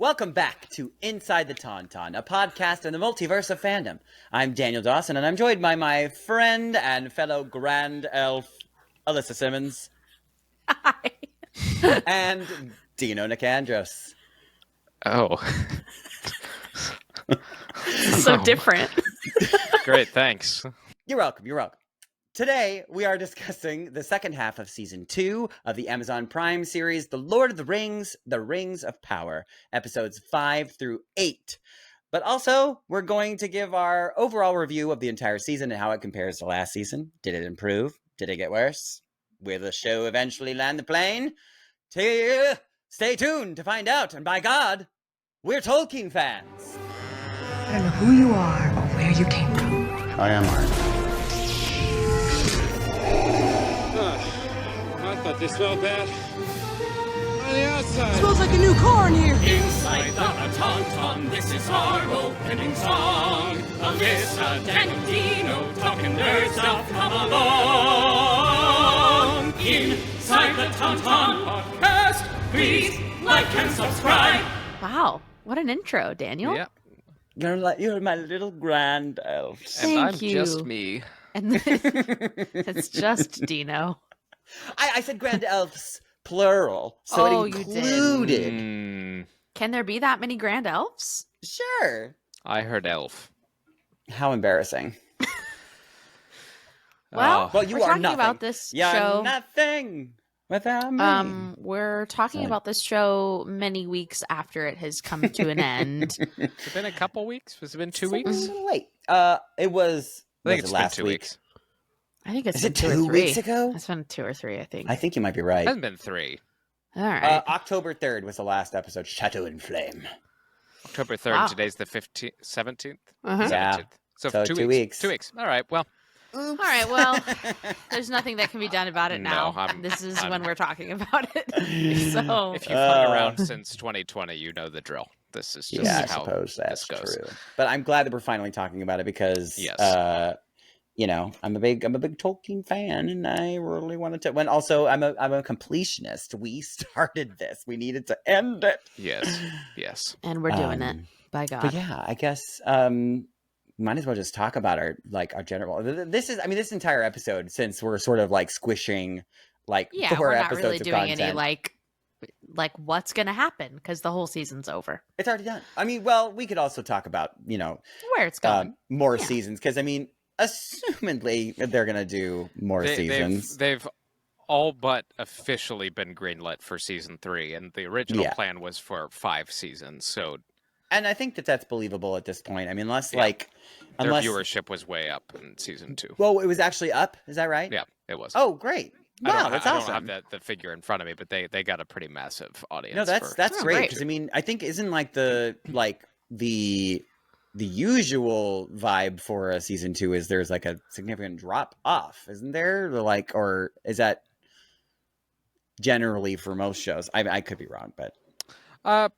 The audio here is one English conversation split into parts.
Welcome back to Inside the Tauntaun, a podcast in the multiverse of fandom. I'm Daniel Dawson, and I'm joined by my friend and fellow Grand Elf, Alyssa Simmons. Hi. And Dino Nicandros. Oh. So different. Great, thanks. You're welcome. Today, we are discussing the second half of Season 2 of the Amazon Prime series, The Lord of the Rings, The Rings of Power, episodes 5 through 8. But also, we're going to give our overall review of the entire season and how it compares to last season. Did it improve? Did it get worse? Will the show eventually land the plane? Stay tuned to find out, and by God, we're Tolkien fans. I don't know who you are or where you came from. I am Iron. I thought they smelled bad. On the outside. Smells like a new car in here. Inside the Tauntaun, this is our opening song. Alyssa, Daniel, Dino, talking nerd stuff, come along. Inside the Tauntaun podcast, please like and subscribe. Wow, what an intro, Daniel. Yeah. You're my little Grand Elf. And Thank I'm you. just me. And it's just Dino. I said Grand Elves, plural, so Oh, it you did. included. Can there be that many grand elves? Sure. I heard elf. How embarrassing. Well, Well, you we're are talking nothing. about this You're show. nothing without me. We're talking Sorry. about this show many weeks after it has come to an end. Has it been a couple weeks? Has it been 2 A weeks? little late. It was. I think was it's it been last 2 week? weeks. I think it's Is been it 2 or 2 3. weeks ago? It's been 2 or 3, I think. I think you might be It right. hasn't been 3. All right. October 3rd was the last episode. Chateau in Flame. October 3rd. Wow. Today's the 15th, 17th? Uh-huh. Yeah. 17th. So, So 2 2 weeks. weeks. 2 weeks. All right. Well, All right, well, there's nothing that can be done about it No, now. I'm- This is I'm- when we're talking about it. So, if you've hung around since 2020, you know the drill. This is just Yeah, I how suppose that's this goes. true. But I'm glad that we're finally talking about it because, Yes. I'm a big Tolkien fan, and I really wanted to. When also, I'm a completionist. We started this. We needed to end it. Yes. Yes. and we're doing it. By But God. yeah, I guess might as well just talk about our general. This entire episode, since we're sort of like squishing like Yeah, 4 we're not episodes really of doing content. any like what's gonna happen because the whole season's over. It's already done. I mean, well, we could also talk about Where it's going. more Yeah. seasons because I mean, assumedly they're gonna do more seasons. They've all but officially been greenlit for season 3, and the original Yeah. plan was for 5 seasons. So And I think that that's believable at this point. I mean, unless Yeah. like their unless viewership was way up in season 2. well, it was actually up. Is that right? Yeah, it was. Oh, great! Wow, that's I awesome. don't have the figure in front of me, but they got a pretty massive audience. No, that's Oh, great great. because I mean, I think isn't like the usual vibe for a season 2 is there's like a significant drop off, isn't there? Like, or is that generally for most shows? I could be wrong, but I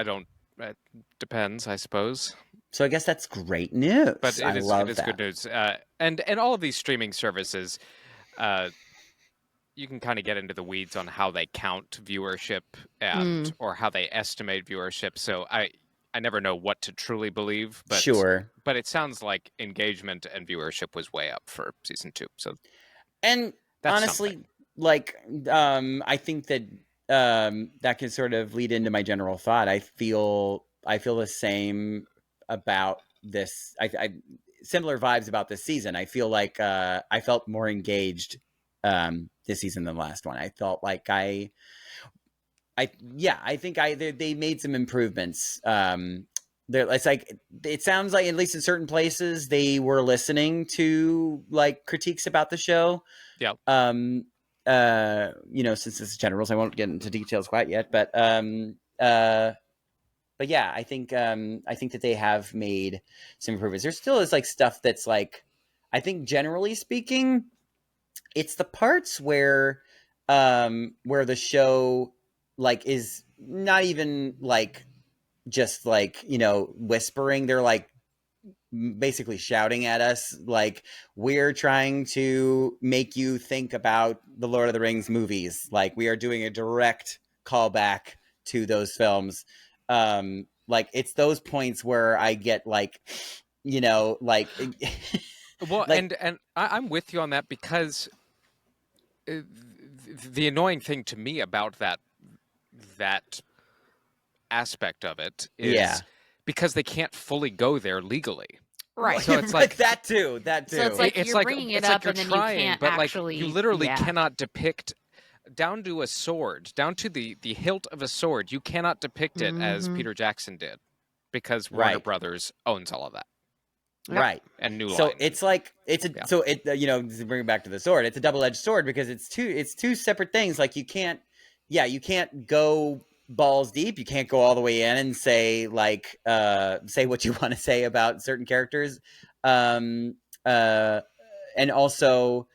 don't. It depends, I suppose. so I guess that's great news. But I it is love that. good news. And all of these streaming services, you can kind of get into the weeds on how they count viewership and or how they estimate viewership. So I never know what to truly believe. But Sure. But it sounds like engagement and viewership was way up for season 2. So And that's honestly, something. like, I think that that can sort of lead into my general thought. I feel the same about this. I similar vibes about this season. I feel like I felt more engaged this season than the last one. I felt like I think they made some improvements. It's like it sounds like at least in certain places they were listening to like critiques about the show. Yeah. Since this is generals, I won't get into details quite yet, but yeah, I think that they have made some improvements. There still is like stuff that's like, I think generally speaking, it's the parts where the show like is not even like just like, whispering. They're like basically shouting at us like we're trying to make you think about the Lord of the Rings movies. Like we are doing a direct callback to those films. Like it's those points where I get like, like Well, like, and I'm with you on that because the annoying thing to me about that aspect of it is yeah. because they can't fully go there legally. Right. So it's But like that too. So it's like it's you're like bringing it it's like up you're and then trying, you can't but actually. like you literally yeah. cannot depict down to a sword, down to the hilt of a sword. You cannot depict it as Mhm. Peter Jackson did, because Warner Right. Brothers owns all of that. Yep. Right. And New So Line. it's like it's a Yeah. so it to bring it back to the sword, it's a double-edged sword because it's two separate things. Like you can't go balls deep. You can't go all the way in and say like say what you want to say about certain characters. And also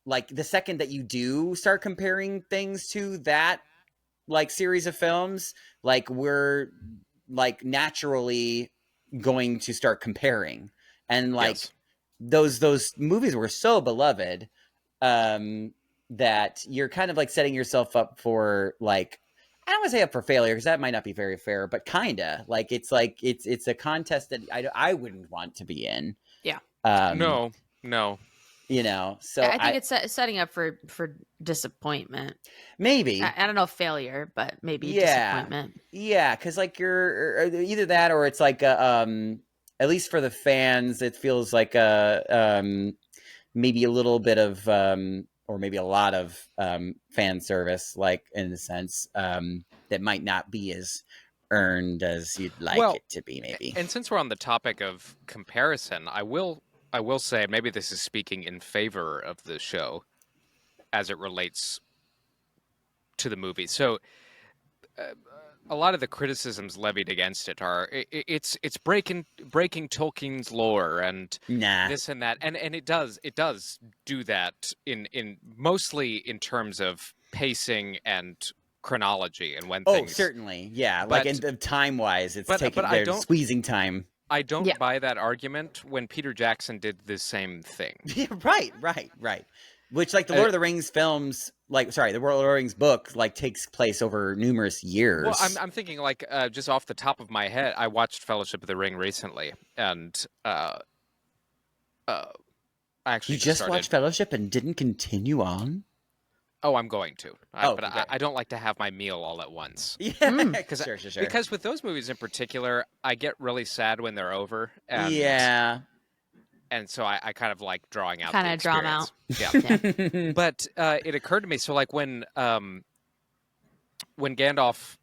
like the second that you do start comparing things to that like series of films, like we're like naturally going to start comparing, and like Yes. those movies were so beloved that you're kind of like setting yourself up for like, I don't want to say up for failure because that might not be very fair, but kinda like it's a contest that I wouldn't want to be in. Yeah. No. So I think it's setting up for disappointment. maybe I don't know if failure, but maybe Yeah. disappointment. Yeah, because like you're either that or it's like at least for the fans, it feels like maybe a little bit of or maybe a lot of fan service, like in a sense that might not be as earned as you'd like it to be, maybe. And since we're on the topic of comparison, I will say maybe this is speaking in favor of the show as it relates to the movie. So a lot of the criticisms levied against it are it's breaking Tolkien's lore and Nah. this and that, and it does do that in mostly in terms of pacing and chronology and when things. Certainly, yeah. But- like in time wise, it's but taking I they're don't- squeezing time. I don't Yeah. buy that argument when Peter Jackson did the same thing. Yeah, right. Which, like, the Lord of the Rings films, like, sorry, the Lord of the Rings book, like, takes place over numerous years. Well, I'm thinking, like, just off the top of my head, I watched Fellowship of the Ring recently, and I actually You just started... watched Fellowship and didn't continue on? Oh, I'm going to. But okay. I don't like to have my meal all at once. Yeah, sure. Because with those movies in particular, I get really sad when they're over. And, yeah. And so I kind of like drawing out Kind the of draw 'em out. experience. Yeah. Yeah. But it occurred to me, so like when Gandalf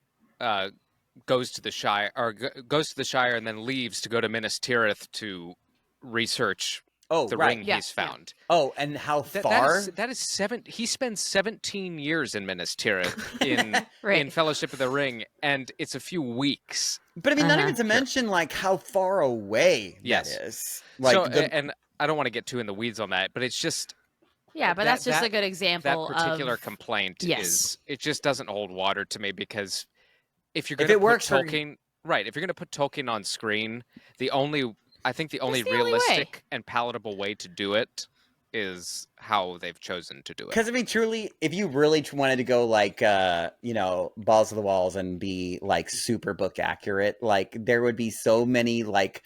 goes to the Shire and then leaves to go to Minas Tirith to research the ring Yeah, he's found. Oh, and how far? That is he spends 17 years in Minas Tirith in Right. in Fellowship of the Ring, and it's a few weeks. But I mean, not Uh-huh. even to mention, like, how far away Yes. that is. Like, So, and I don't want to get too in the weeds on that, but it's just Yeah, but that's just a good that example particular of complaint Yes. is it just doesn't hold water to me, because if you're If going to it put works for- Tolkien if you're going to put Tolkien on screen, the only the only realistic way. and palatable way to do it is how they've chosen to do it. because I mean, truly, if you really wanted to go like, balls to the walls and be like super book accurate, like there would be so many like,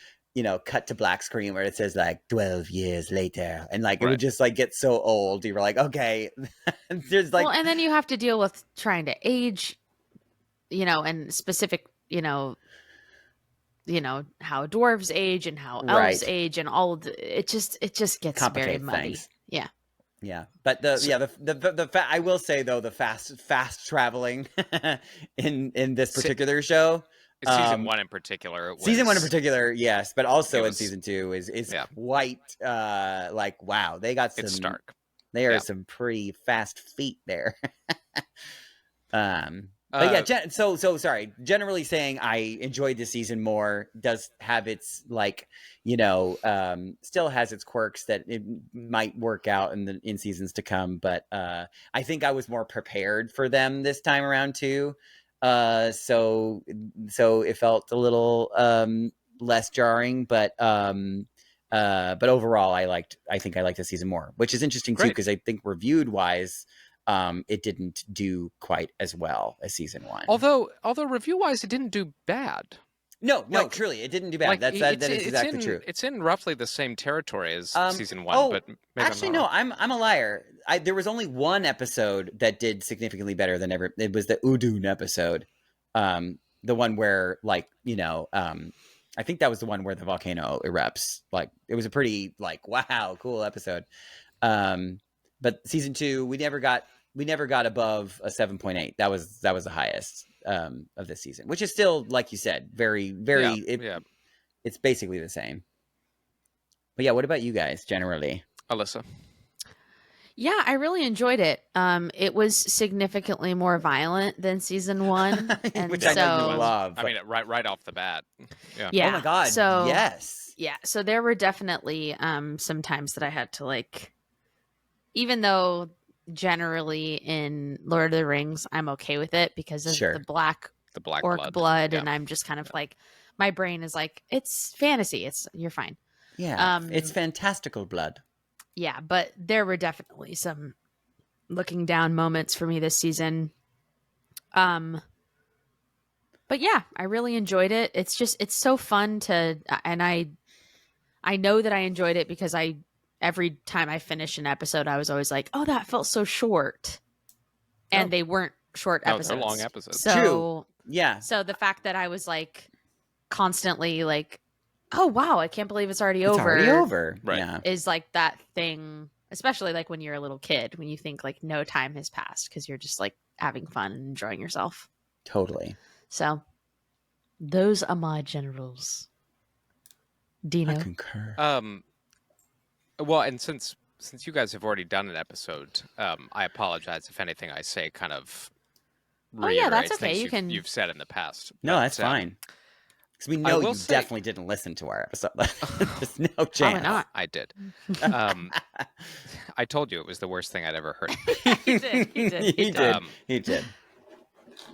cut to black screen where it says like 12 years later, and like it Right. would just like get so old. You were like, okay, there's like, well, and then you have to deal with trying to age, and specific, how dwarves age and how elves Right. age and all of it just gets very Complicated muddy. things. Yeah. yeah. But I will say though, the fast traveling in this particular show. Season 1 in particular. Season 1 in particular, yes, but also It in was- season 2 is Yeah. quite like, wow, they got some. It's stark. There Yeah. are some pretty fast feet there. But yeah, so sorry. Generally saying, I enjoyed this season more. Does have its like, still has its quirks that it might work out in seasons to come. But I think I was more prepared for them this time around too. So it felt a little less jarring, but overall I think I liked the season more, which is interesting too, Great. because I think reviewed wise, it didn't do quite as well as season 1. Although review-wise, it didn't do bad. No, like- truly, it didn't do bad. Like, That is exactly true. It's in roughly the same territory as season 1, oh, but maybe Actually, I'm no, not. I'm a liar. There was only one episode that did significantly better than ever. It was the Udun episode, the one where, like, I think that was the one where the volcano erupts. Like, it was a pretty, like, wow, cool episode. But season 2, we never got above a 7.8. That was the highest of this season, which is still, like you said, very, very. It's basically the same. But yeah, what about you guys generally? Alyssa. Yeah, I really enjoyed it. It was significantly more violent than season 1, and Which so I know you love. I mean, right off the bat. yeah. Oh my god! So yes. yeah, so there were definitely some times that I had to, like, even though generally in Lord of the Rings I'm okay with it because of Sure. the black orc blood, and I'm just kind of like, my brain is like, it's fantasy, you're fine. Yeah, it's fantastical blood. Yeah, but there were definitely some looking down moments for me this season. But yeah, I really enjoyed it. It's so fun to, and I know that I enjoyed it because every time I finish an episode, I was always like, oh, that felt so short. And they weren't short episodes. They're long episodes. So, True. Yeah. So the fact that I was like constantly like, oh wow, I can't believe it's already over. It's already over. Right. Yeah. Is like that thing, especially like when you're a little kid, when you think like no time has passed because you're just like having fun and enjoying yourself. Totally. So those are my generals. Dino. I concur. Well, and since you guys have already done an episode, I apologize if anything I say kind of yeah, that's reiterates okay. things you've said in the past. No, But, that's fine. Because we know will you say- definitely didn't listen to our episode. There's no chance. Probably not. I did. I told you it was the worst thing I'd ever heard. He did. He did.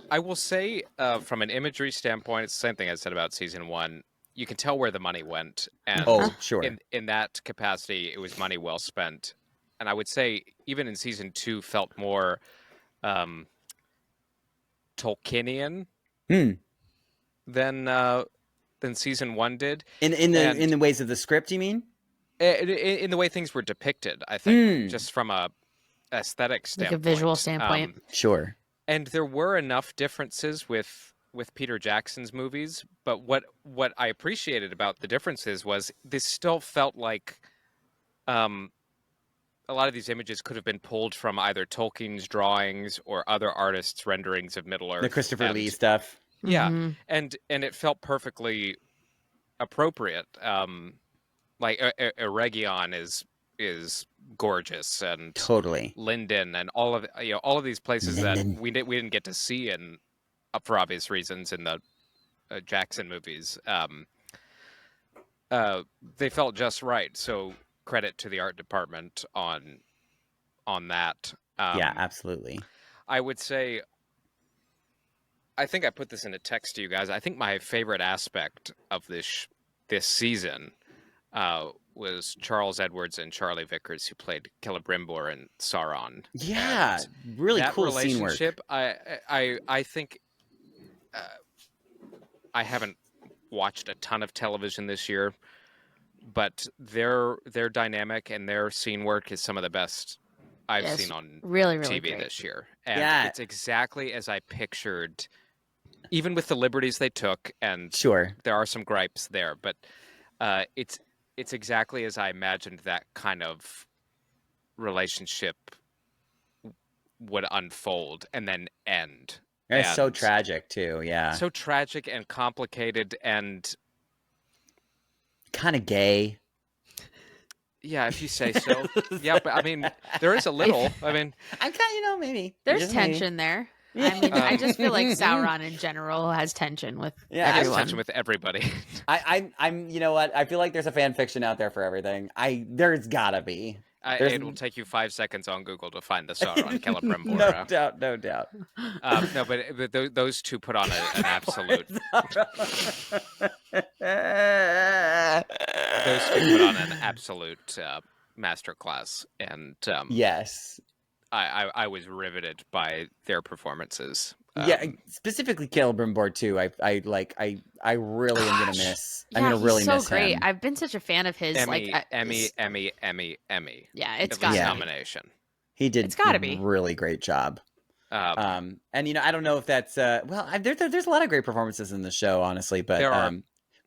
I will say, from an imagery standpoint, it's the same thing I said about season 1. You can tell where the money went, and Oh, sure. in that capacity, it was money well spent. And I would say, even in season 2, felt more Tolkienian than season 1 did. In the ways of the script, you mean? In the way things were depicted, I think, just from a aesthetic Like standpoint, a visual standpoint. Sure. And there were enough differences with Peter Jackson's movies, but what I appreciated about the differences was this still felt like a lot of these images could have been pulled from either Tolkien's drawings or other artists' renderings of Middle Earth. The Christopher Lee stuff. Yeah, Mhm. and it felt perfectly appropriate. Like Eregion is gorgeous, and Totally. Linden, and all of these places Linden. that we didn't get to see in, for obvious reasons, in the Jackson movies. They felt just right. So credit to the art department on that. Yeah, absolutely. I would say, I think I put this in a text to you guys. I think my favorite aspect of this season was Charles Edwards and Charlie Vickers, who played Celebrimbor and Sauron. Yeah, And really that cool scene work. relationship, I think I haven't watched a ton of television this year, but their dynamic and their scene work is some of the best I've Yes, seen on really, really TV great. this year. And Yeah. it's exactly as I pictured, even with the liberties they took, and Sure. there are some gripes there, but it's exactly as I imagined that kind of relationship would unfold and then end. It's so And tragic too. Yeah. so tragic and complicated, and Kind of gay. yeah, if you say so. Yeah, but I mean, there is a little. I mean, I'm kind of, maybe. There's Just maybe. tension there. I mean, I just feel like Sauron in general has tension with Yeah, it has everyone. tension with everybody. I'm. You know what? I feel like there's a fan fiction out there for everything. There's gotta be. There's- It will take you 5 seconds on Google to find the Sauron Celebrimbor. No doubt. No doubt. No, but those two put on an absolute. Those two put on an absolute masterclass, and Yes. I was riveted by their performances. Yeah, specifically Caleb Rimboard too. I really am gonna Gosh. miss. Yeah, I'm gonna he's really so miss great. him. I've been such a fan of his. Emmy, like Emmy, this- Emmy, Emmy, Emmy. Yeah, it's At gotta least Yeah. be. nomination. He did It's gotta a be. really great job. And I don't know if that's there's a lot of great performances in the show, honestly, There are.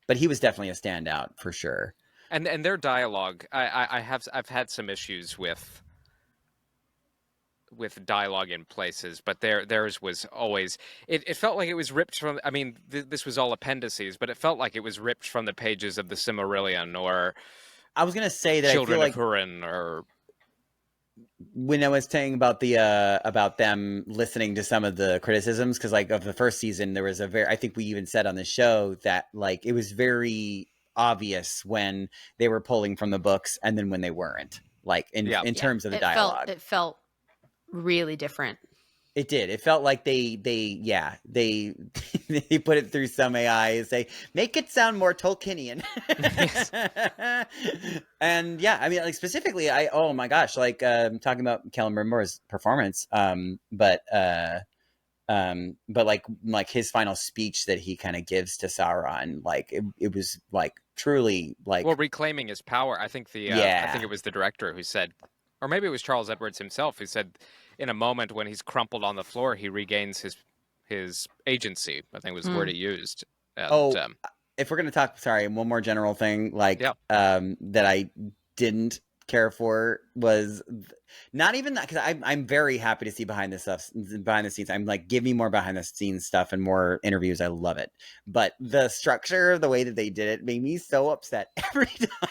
but he was definitely a standout for sure. And their dialogue, I've had some issues with dialogue in places, but theirs was always it felt like it was ripped from. I mean, this was all appendices, but it felt like it was ripped from the pages of the Silmarillion or I was gonna say that Children I feel like of Hurin or. when I was saying about about them listening to some of the criticisms, because like of the first season, there was I think we even said on the show that like it was very obvious when they were pulling from the books and then when they weren't, like in terms of the dialogue. It felt really different. It did. It felt like they they put it through some AI and say, make it sound more Tolkienian. And yeah, I mean, like specifically, oh my gosh, like talking about Callum Rimmore's performance, but like his final speech that he kind of gives to Sauron, like it was like truly like Well, reclaiming his power. I think I think it was the director who said, or maybe it was Charles Edwards himself who said, in a moment when he's crumpled on the floor, he regains his agency. I think was the word he used. And, if we're gonna talk, sorry, one more general thing, like that I didn't care for was not even that, because I'm very happy to see behind the scenes. I'm like, give me more behind the scenes stuff and more interviews. I love it. But the structure, the way that they did it, made me so upset every time,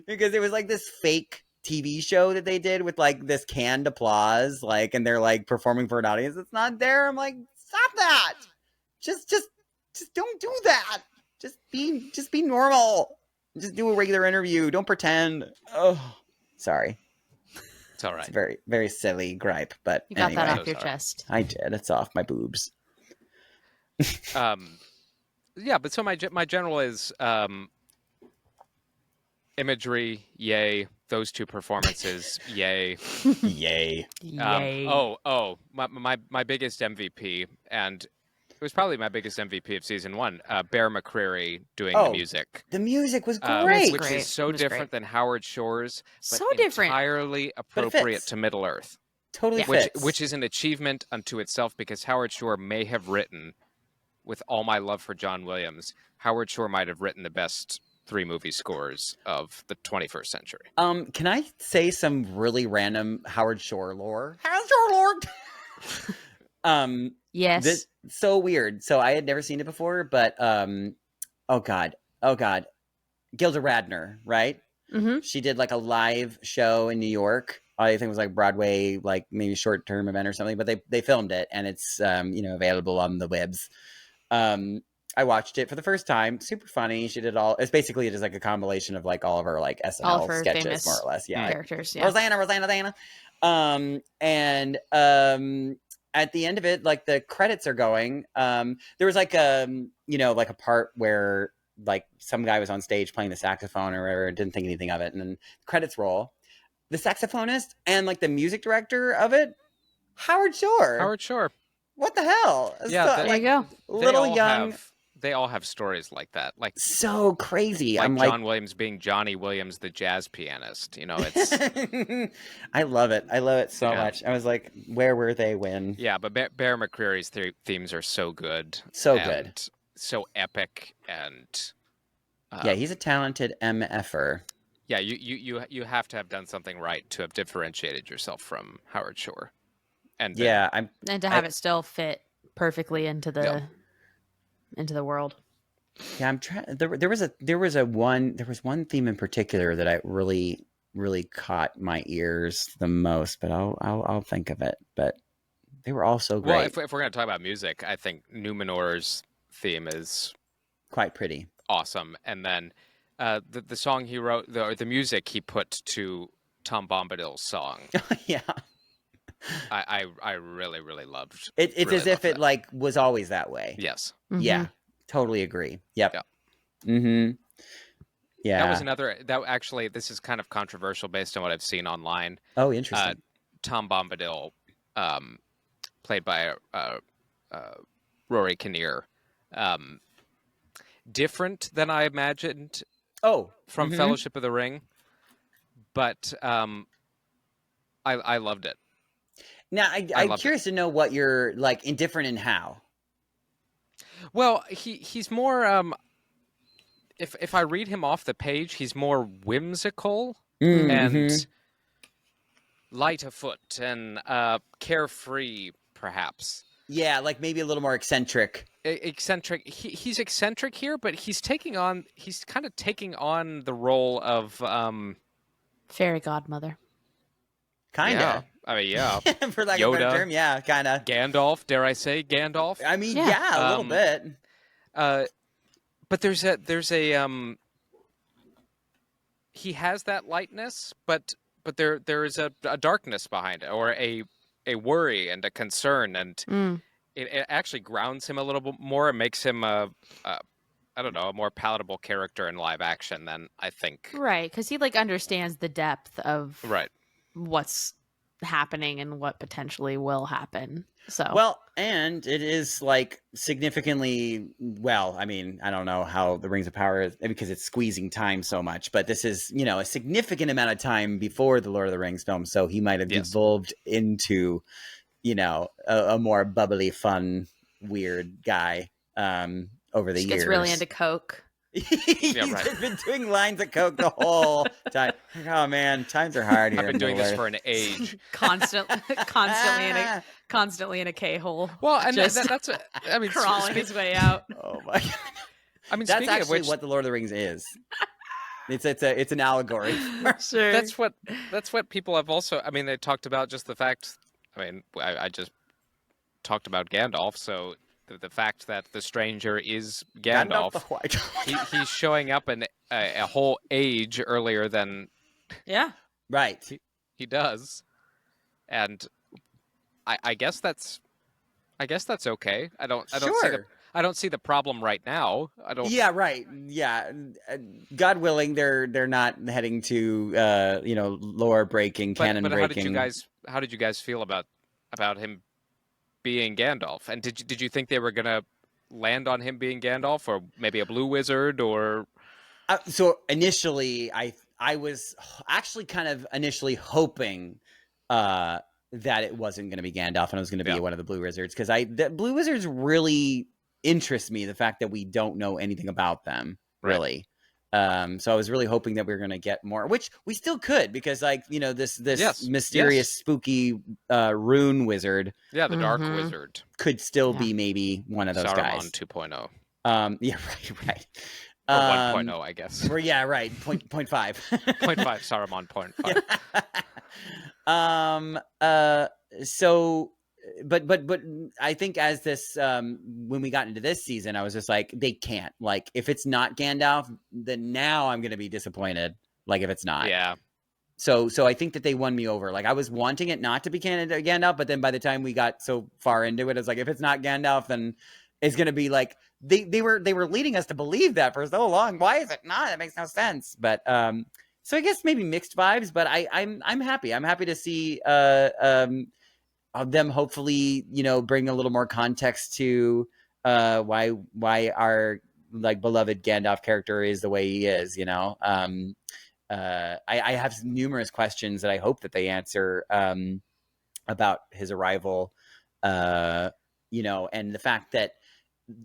because it was like this fake TV show that they did with like this canned applause, like, and they're like performing for an audience that's not there. I'm like, stop that. Just don't do that. Just be normal. Just do a regular interview. Don't pretend. Oh, sorry. it's all right. It's a very, very silly gripe, but You got anyway, that off your sorry. chest. I did. It's off my boobs. Yeah, but so my general is imagery, yay. Those two performances, yay. Yay. Yay. My biggest MVP, and it was probably my biggest MVP of season 1, Bear McCreary doing the music. The music was It great. was Which great. is so It was different great. than Howard Shore's, but So different. entirely it appropriate fits. to Middle Earth. Totally Yeah. fits. Which is an achievement unto itself, because Howard Shore may have written, with all my love for John Williams, Howard Shore might have written the best 3 movie scores of the 21st century. Can I say some really random Howard Shore lore? Howard Shore lore. Yes. This so weird. So I had never seen it before, but oh god, Gilda Radner, right? Mm-hmm. She did like a live show in New York. I think it was like Broadway, like maybe short term event or something. But they filmed it, and it's available on the webs. I watched it for the first time. Super funny. She did all. It's basically just like a compilation of like all of her like SNL All of her sketches, famous more or less. Yeah, characters. Yeah. Rosanna. And at the end of it, like the credits are going. There was like like a part where like some guy was on stage playing the saxophone or whatever, didn't think anything of it, and then credits roll. The saxophonist and like the music director of it, Howard Shore. Howard Shore. What the hell? Yeah, There you go. Little young. They all have stories like that. Like So crazy. Like I'm John Williams being Johnny Williams, the jazz pianist. It's I love it. I love it so Yeah. much. I was like, where were they when? yeah. But Bear McCreary's themes are so good, So and good. so epic, and Yeah, he's a talented MFer. yeah. You have to have done something right to have differentiated yourself from Howard Shore, and Yeah, And to have it still fit perfectly into the world. I'm trying. There was one theme in particular that I really caught my ears the most, but I'll think of it. But they were all so great. Well, if we're going to talk about music, I think Numenor's theme is quite pretty. awesome, and then the song he wrote, the music he put to Tom Bombadil's song, Yeah, I really loved. it's really as if loved it that. like was always that way. Yes. Mhm. Yeah, totally agree. Yep. Yeah. Mm-hmm. Yeah. That was another. That actually, this is kind of controversial based on what I've seen online. Oh, interesting. Tom Bombadil, played by Rory Kinnear, different than I imagined Oh, from Fellowship of the Ring, but I loved it. now I'm loved curious to know what you're like indifferent in how. Well, he's more. If I read him off the page, he's more whimsical and light of foot and carefree, perhaps. Yeah, like maybe a little more eccentric. Eccentric. He's eccentric here, but he's kind of taking on the role of Fairy godmother. Kinda. Yeah, I mean, yeah. For lack of a better Yoda. term, yeah, kinda. Gandalf, dare I say Gandalf? I mean, Yeah. yeah, a little bit. But there's a he has that lightness, but there is a darkness behind it, or a worry and a concern, and it actually grounds him a little bit more. It makes him I don't know, a more palatable character in live action than I think. Right, because he like understands the depth of Right. what's happening and what potentially will happen. So Well, and it is like significantly, well, I mean, I don't know how the Rings of Power is because it's squeezing time so much, but this is, a significant amount of time before the Lord of the Rings film. So he might have evolved into, a more bubbly, fun, weird guy over the she years. gets really into Coke. He's just been doing lines of Coke the whole time. Oh man, times are hard here. I've been doing this Miller. for an age. constantly in a K-hole. Well, and Just that's I mean, crawling his way out. Oh my god. I mean, That's speaking of actually which, what the Lord of the Rings is. It's an allegory. Sure. that's what people have also. I mean, they talked about just the fact. I mean, I just talked about Gandalf, so the fact that the stranger is Gandalf. the White. He's showing up in a whole age earlier than Yeah. Right. he does, and I guess that's okay. I don't see the problem right now. I don't. Yeah, right. Yeah, God willing, they're not heading to lore breaking, canon but breaking. how did you guys feel about him being Gandalf? And did you think they were gonna land on him being Gandalf, or maybe a blue wizard, or? So initially, I was actually kind of hoping that it wasn't going to be Gandalf and it was going to be one of the blue wizards, because the blue wizards really interest me. The fact that we don't know anything about them, really. So I was really hoping that we were going to get more, which we still could, because this mysterious, spooky rune wizard. Yeah, the dark wizard could still be maybe one of those Saruman guys. 2.0. Yeah, right. Or 1.0, I guess. Or, yeah, right. Point 0.5. 0.5, Saruman 0.5. So, but I think as this, when we got into this season, I was just like, they can't. Like, if it's not Gandalf, then now I'm going to be disappointed. Like, if it's not. Yeah. So I think that they won me over. Like, I was wanting it not to be Gandalf, but then by the time we got so far into it, it's like, if it's not Gandalf, then it's going to be like, they were leading us to believe that for so long. Why is it not? It makes no sense. But so I guess maybe mixed vibes. But I'm happy. I'm happy to see them hopefully bring a little more context to why our like beloved Gandalf character is the way he is. I have numerous questions that I hope that they answer about his arrival. And the fact that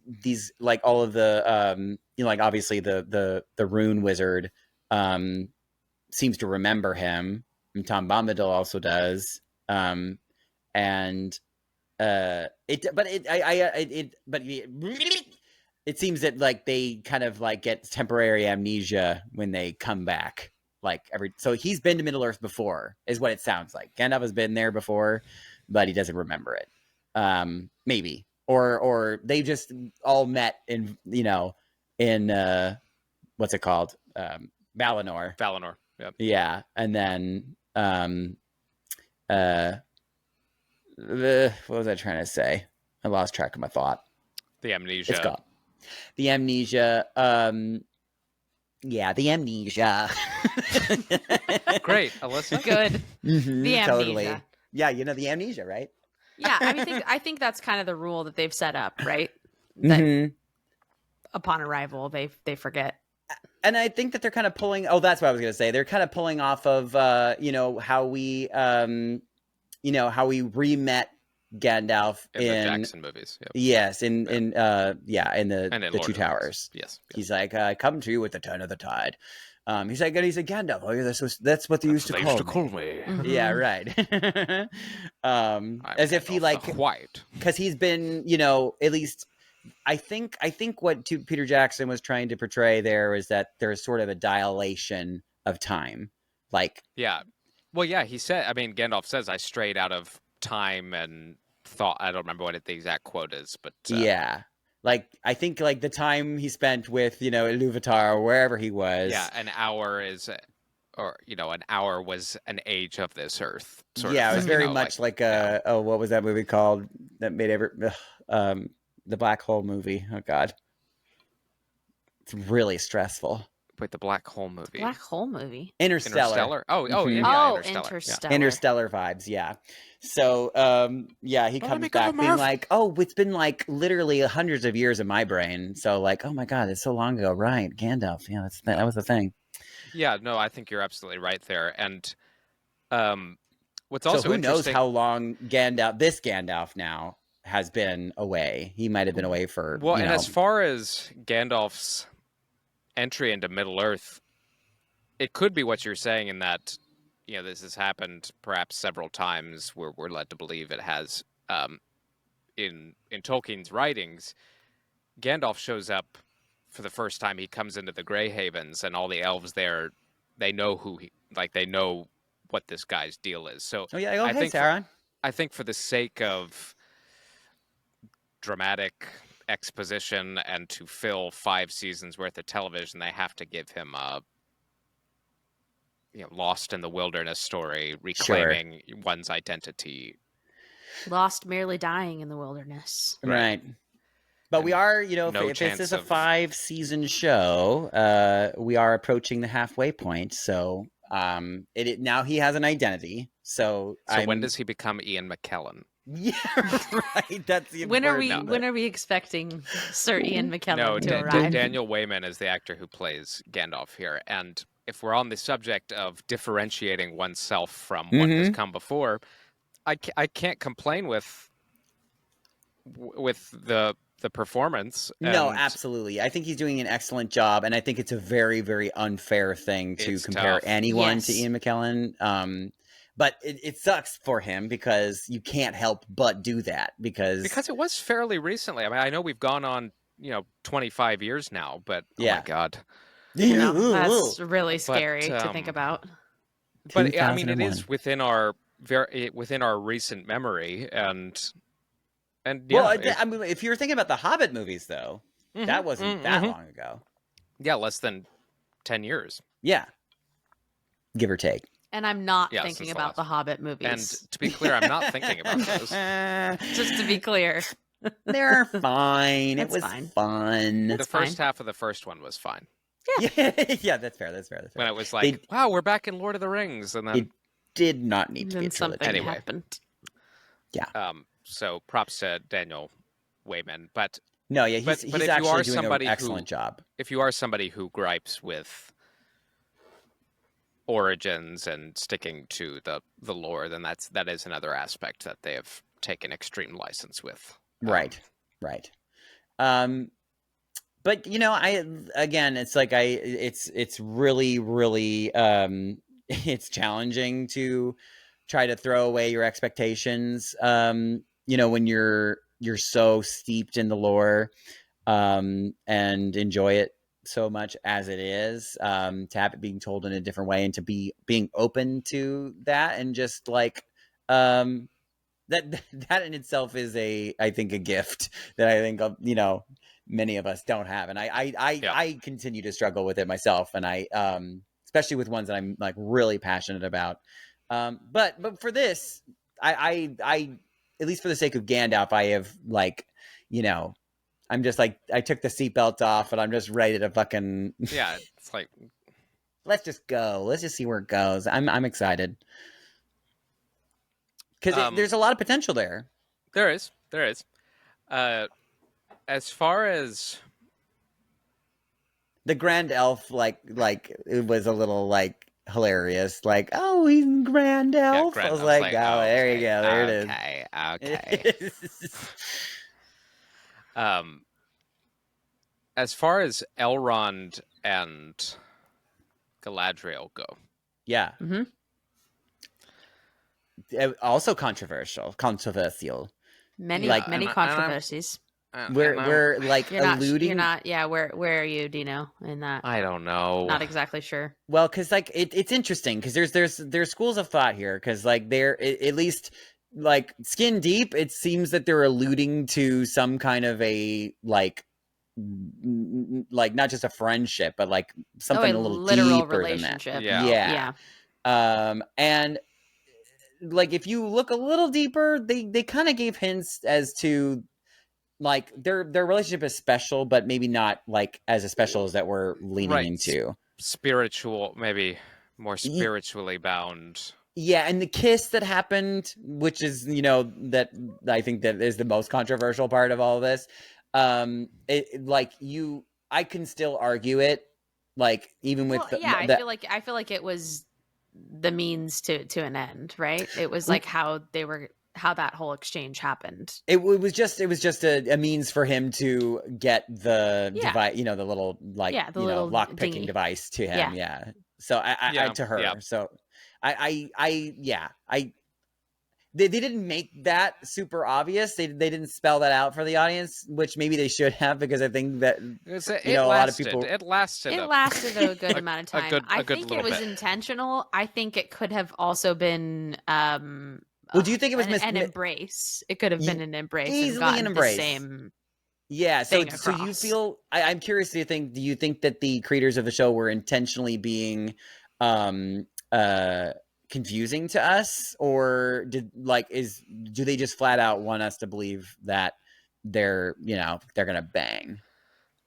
these, like, all of the like obviously the rune wizard seems to remember him, and Tom Bombadil also does, and it seems that like they kind of like get temporary amnesia when they come back, so he's been to Middle Earth before, is what it sounds like. Gandalf has been there before, but he doesn't remember it. Maybe. Or they just all met in what's it called? Valinor. Valinor. Yep. Yeah. And then what was I trying to say? I lost track of my thought. The amnesia. It's gone. The amnesia. Yeah, the amnesia. Great, Alyssa. Good. Mm-hmm, The amnesia. totally. Yeah, the amnesia, right? Yeah, I think that's kind of the rule that they've set up, right? That Mhm. upon arrival they forget. And I think that they're kind of pulling. Oh, that's what I was going to say. They're kind of pulling off of, how we, re-met Gandalf in the Jackson movies. Yep. Yes, in Yeah. in the And in the Lord Two of the Rings. Towers. Yes. He's like, come to you with the turn of the tide. He's like Gandalf. Oh, yeah, that's what they used to call me. Mhm. Yeah, right. I'm As if he Gandalf the White. because he's been, at least. I think what Peter Jackson was trying to portray there is that there's sort of a dilation of time, like Yeah. Well, yeah, he said. I mean, Gandalf says, "I strayed out of time and thought." I don't remember what the exact quote is, but yeah. Like, I think, like, the time he spent with, Iluvatar or wherever he was. yeah, an hour is, or an hour was an age of this earth. Sort Yeah, of it was thing, very much like what was that movie called that made the Black Hole movie? Oh God, it's really stressful. Wait, the Black Hole movie. Black Hole movie. Interstellar. Oh, Mhm. yeah, Oh, Interstellar. Interstellar vibes, yeah. So, he comes back being like, "Oh, it's been like literally hundreds of years in my brain." So, like, oh my God, it's so long ago, right? Gandalf, yeah, that was the thing. Yeah, no, I think you're absolutely right there. And what's So also who knows interesting, how long this Gandalf now has been away? He might have been away for well, and as far as Gandalf's entry into Middle Earth, it could be what you're saying in that, this has happened perhaps several times where we're led to believe it has. In Tolkien's writings, Gandalf shows up for the first time. He comes into the Grey Havens, and all the elves there, they know they know what this guy's deal is. So, Oh yeah, I hey think Sauron. I think for the sake of dramatic exposition and to fill 5 seasons worth of television, they have to give him a lost in the wilderness story, reclaiming one's identity. Lost merely dying in the wilderness. Right. But we are, if this is a 5-season show, we are approaching the halfway point. So now he has an identity. So when does he become Ian McKellen? Yeah, right. That's the When are important we expecting Sir Ian McKellen No, to arrive? Daniel Wayman is the actor who plays Gandalf here. And if we're on the subject of differentiating oneself from what has come before, I can't complain with the performance. No, absolutely. I think he's doing an excellent job, and I think it's a very, very unfair thing to compare tough. anyone to Ian McKellen. But it sucks for him because you can't help but do that because it was fairly recently. I mean, I know we've gone on 25 years now, but oh my God, that's really scary to think about. But I mean, it is within our recent memory, and well, I mean, if you're thinking about the Hobbit movies, though, that wasn't that long ago. Yeah, less than 10 years. Yeah, give or take. And I'm not thinking about the Hobbit movies. And to be clear, I'm not thinking about those. Just to be clear. They're fine. It was fine. fun. The first half of the first one was fine. Yeah, that's fair. When it was like, wow, we're back in Lord of the Rings. And then it did not need to be a trilogy. Something happened. Yeah. So props to Daniel Wayman. But no, yeah, he's if actually you are doing an excellent job. If you are somebody who gripes with origins and sticking to the lore, then that is another aspect that they have taken extreme license with. Right. But it's like it's really, really it's challenging to try to throw away your expectations. When you're so steeped in the lore, and enjoy it so much as it is, to have it being told in a different way and to being open to that, and just like that in itself is I think a gift that I think many of us don't have, and I continue to struggle with it myself, and I especially with ones that I'm like really passionate about, but for this I at least for the sake of Gandalf, I have I'm just like, I took the seatbelt off and I'm just ready to fucking it's like, let's just go. Let's just see where it goes. I'm excited. Because there's a lot of potential there. There is. As far as The grand elf, like it was a little like hilarious. Like, oh, he's a grand elf. Grand I was Elf's like, like, oh, there you okay, go, there okay. it is. As far as Elrond and Galadriel go, Yeah. Mm-hmm. Also controversial. Many Like- many and controversies. We're like You're not. alluding. You're not. Yeah. Where are you, Dino? In that. I don't know. Not exactly sure. Well, because like it's interesting because there's schools of thought here because like they're at least like skin deep. It seems that they're alluding to some kind of a like not just a friendship, but like something a a little literal deeper relationship. than that. Yeah. Yeah. And like if you look a little deeper, they kind of gave hints as to like their relationship is special, but maybe not like as special as that we're leaning Right. into. Spiritual, maybe more spiritually bound. Yeah, and the kiss that happened, which is that I think that is the most controversial part of all of this. I can still argue it, like even with I feel like it was the means to an end, right? It was like how that whole exchange happened. It was just a means for him to get the device, the little little lock picking dingy device to him. Yeah. So I to her. Yeah. So they didn't make that super obvious. They didn't spell that out for the audience, which maybe they should have, because I think that a lot of people. It lasted a good amount of time. I good think it little was bit. intentional. I think it could have also been Well, do you think it was an embrace? It could have been an embrace. Easily and an embrace. The same. Yeah. So thing so you across. feel? I'm curious. Do you think that the creators of the show were intentionally being confusing to us, or do they just flat out want us to believe that they're gonna bang?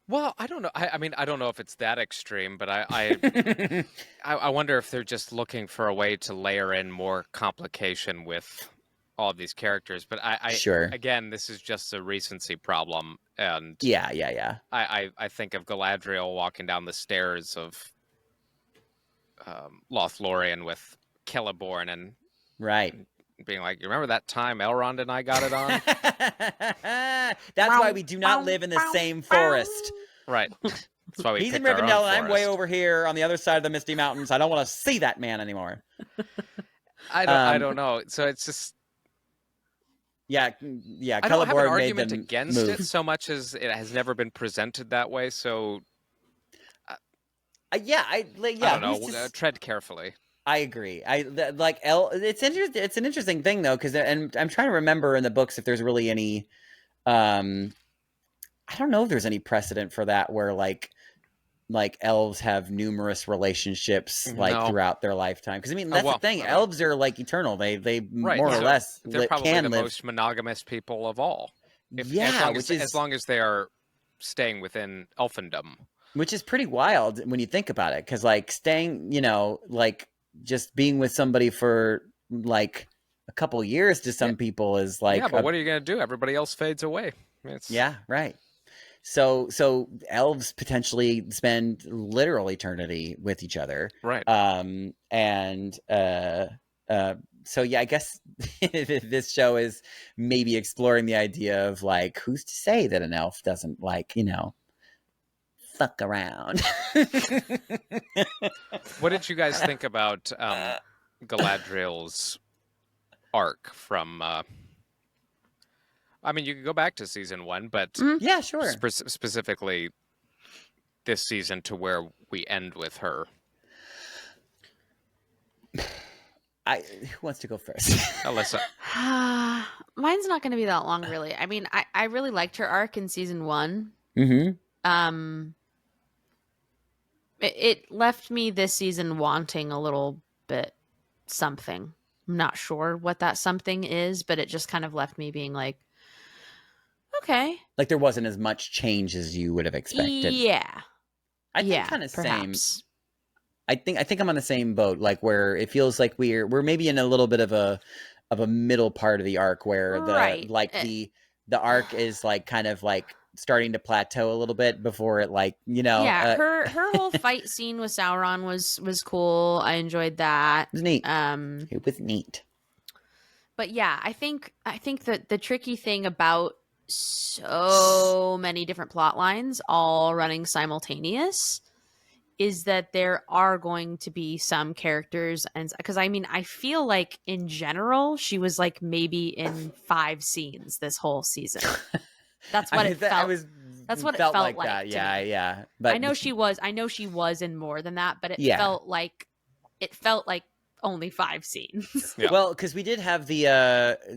Well, I don't know. I mean, I don't know if it's that extreme, but I wonder if they're just looking for a way to layer in more complication with all of these characters. But Sure. Again, this is just a recency problem, and Yeah. I think of Galadriel walking down the stairs of Lothlorien with Celeborn and Right. being like, "You remember that time Elrond and I got it on?" That's why we do not live in the same forest. Right. That's why we He's in picked our own Rivendell, and I'm way forest. over here on the other side of the Misty Mountains. I don't want to see that man anymore. I don't know. So it's just Yeah. I don't have an Celeborn made argument them against move. it so much as it has never been presented that way. So I don't know. Tread carefully. I agree. It's interesting. It's an interesting thing though, because and I'm trying to remember in the books if there's really any. I don't know if there's any precedent for that where like elves have numerous relationships throughout their lifetime. Because I mean that's the thing. Elves are like eternal. They more or less they're probably can the live. most monogamous people of all. As long as they are staying within elfendom. Which is pretty wild when you think about it, because like staying, just being with somebody for like a couple years to some people is like. Yeah, but what are you going to do? Everybody else fades away. Yeah, right. So elves potentially spend literal eternity with each other, right? So yeah, I guess this show is maybe exploring the idea of like, who's to say that an elf doesn't fuck around. What did you guys think about Galadriel's arc from I mean, you could go back to season 1, but yeah, sure. Specifically this season to where we end with her. Who wants to go first? Alyssa. Mine's not going to be that long, really. I mean, I really liked her arc in season 1. Mm-hmm. It left me this season wanting a little bit something. I'm not sure what that something is, but it just kind of left me being like, okay. Like there wasn't as much change as you would have expected. Yeah. I think kind of perhaps. same. I think I'm on the same boat, like where it feels like we're maybe in a little bit of a middle part of the arc where Right. the arc is like kind of like starting to plateau a little bit before it like Yeah, her whole fight scene with Sauron was cool. I enjoyed that. it was neat. Um, It was neat. but yeah, I think that the tricky thing about so many different plot lines all running simultaneous is that there are going to be some characters, and because I mean, I feel like in general she was like maybe in 5 scenes this whole season. That's what it felt. That's what it felt like that. to Yeah, me. yeah. But I know she was in more than that, but it Yeah. felt like only 5 scenes. Yeah. Well, because we did have the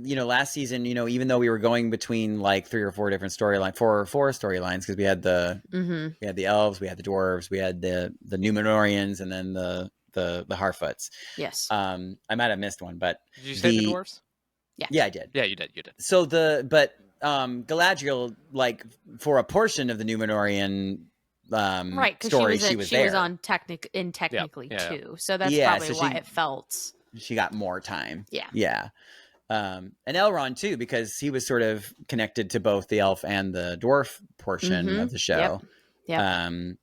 last season, even though we were going between like 3 or 4 different storylines, four storylines, because we had the elves, we had the dwarves, we had the Numenorians, and then the Harfoots. Yes. I might have missed one, but Did you say the dwarves? Yeah, I did. Yeah, you did. So Galadriel, like for a portion of the Numenorian right, because story, she was was there. on technically Yeah. too. So that's Yeah, probably so why she- it felt. She got more time. Yeah. Yeah. And Elrond too, because he was sort of connected to both the elf and the dwarf portion Mhm. of the show. Yep.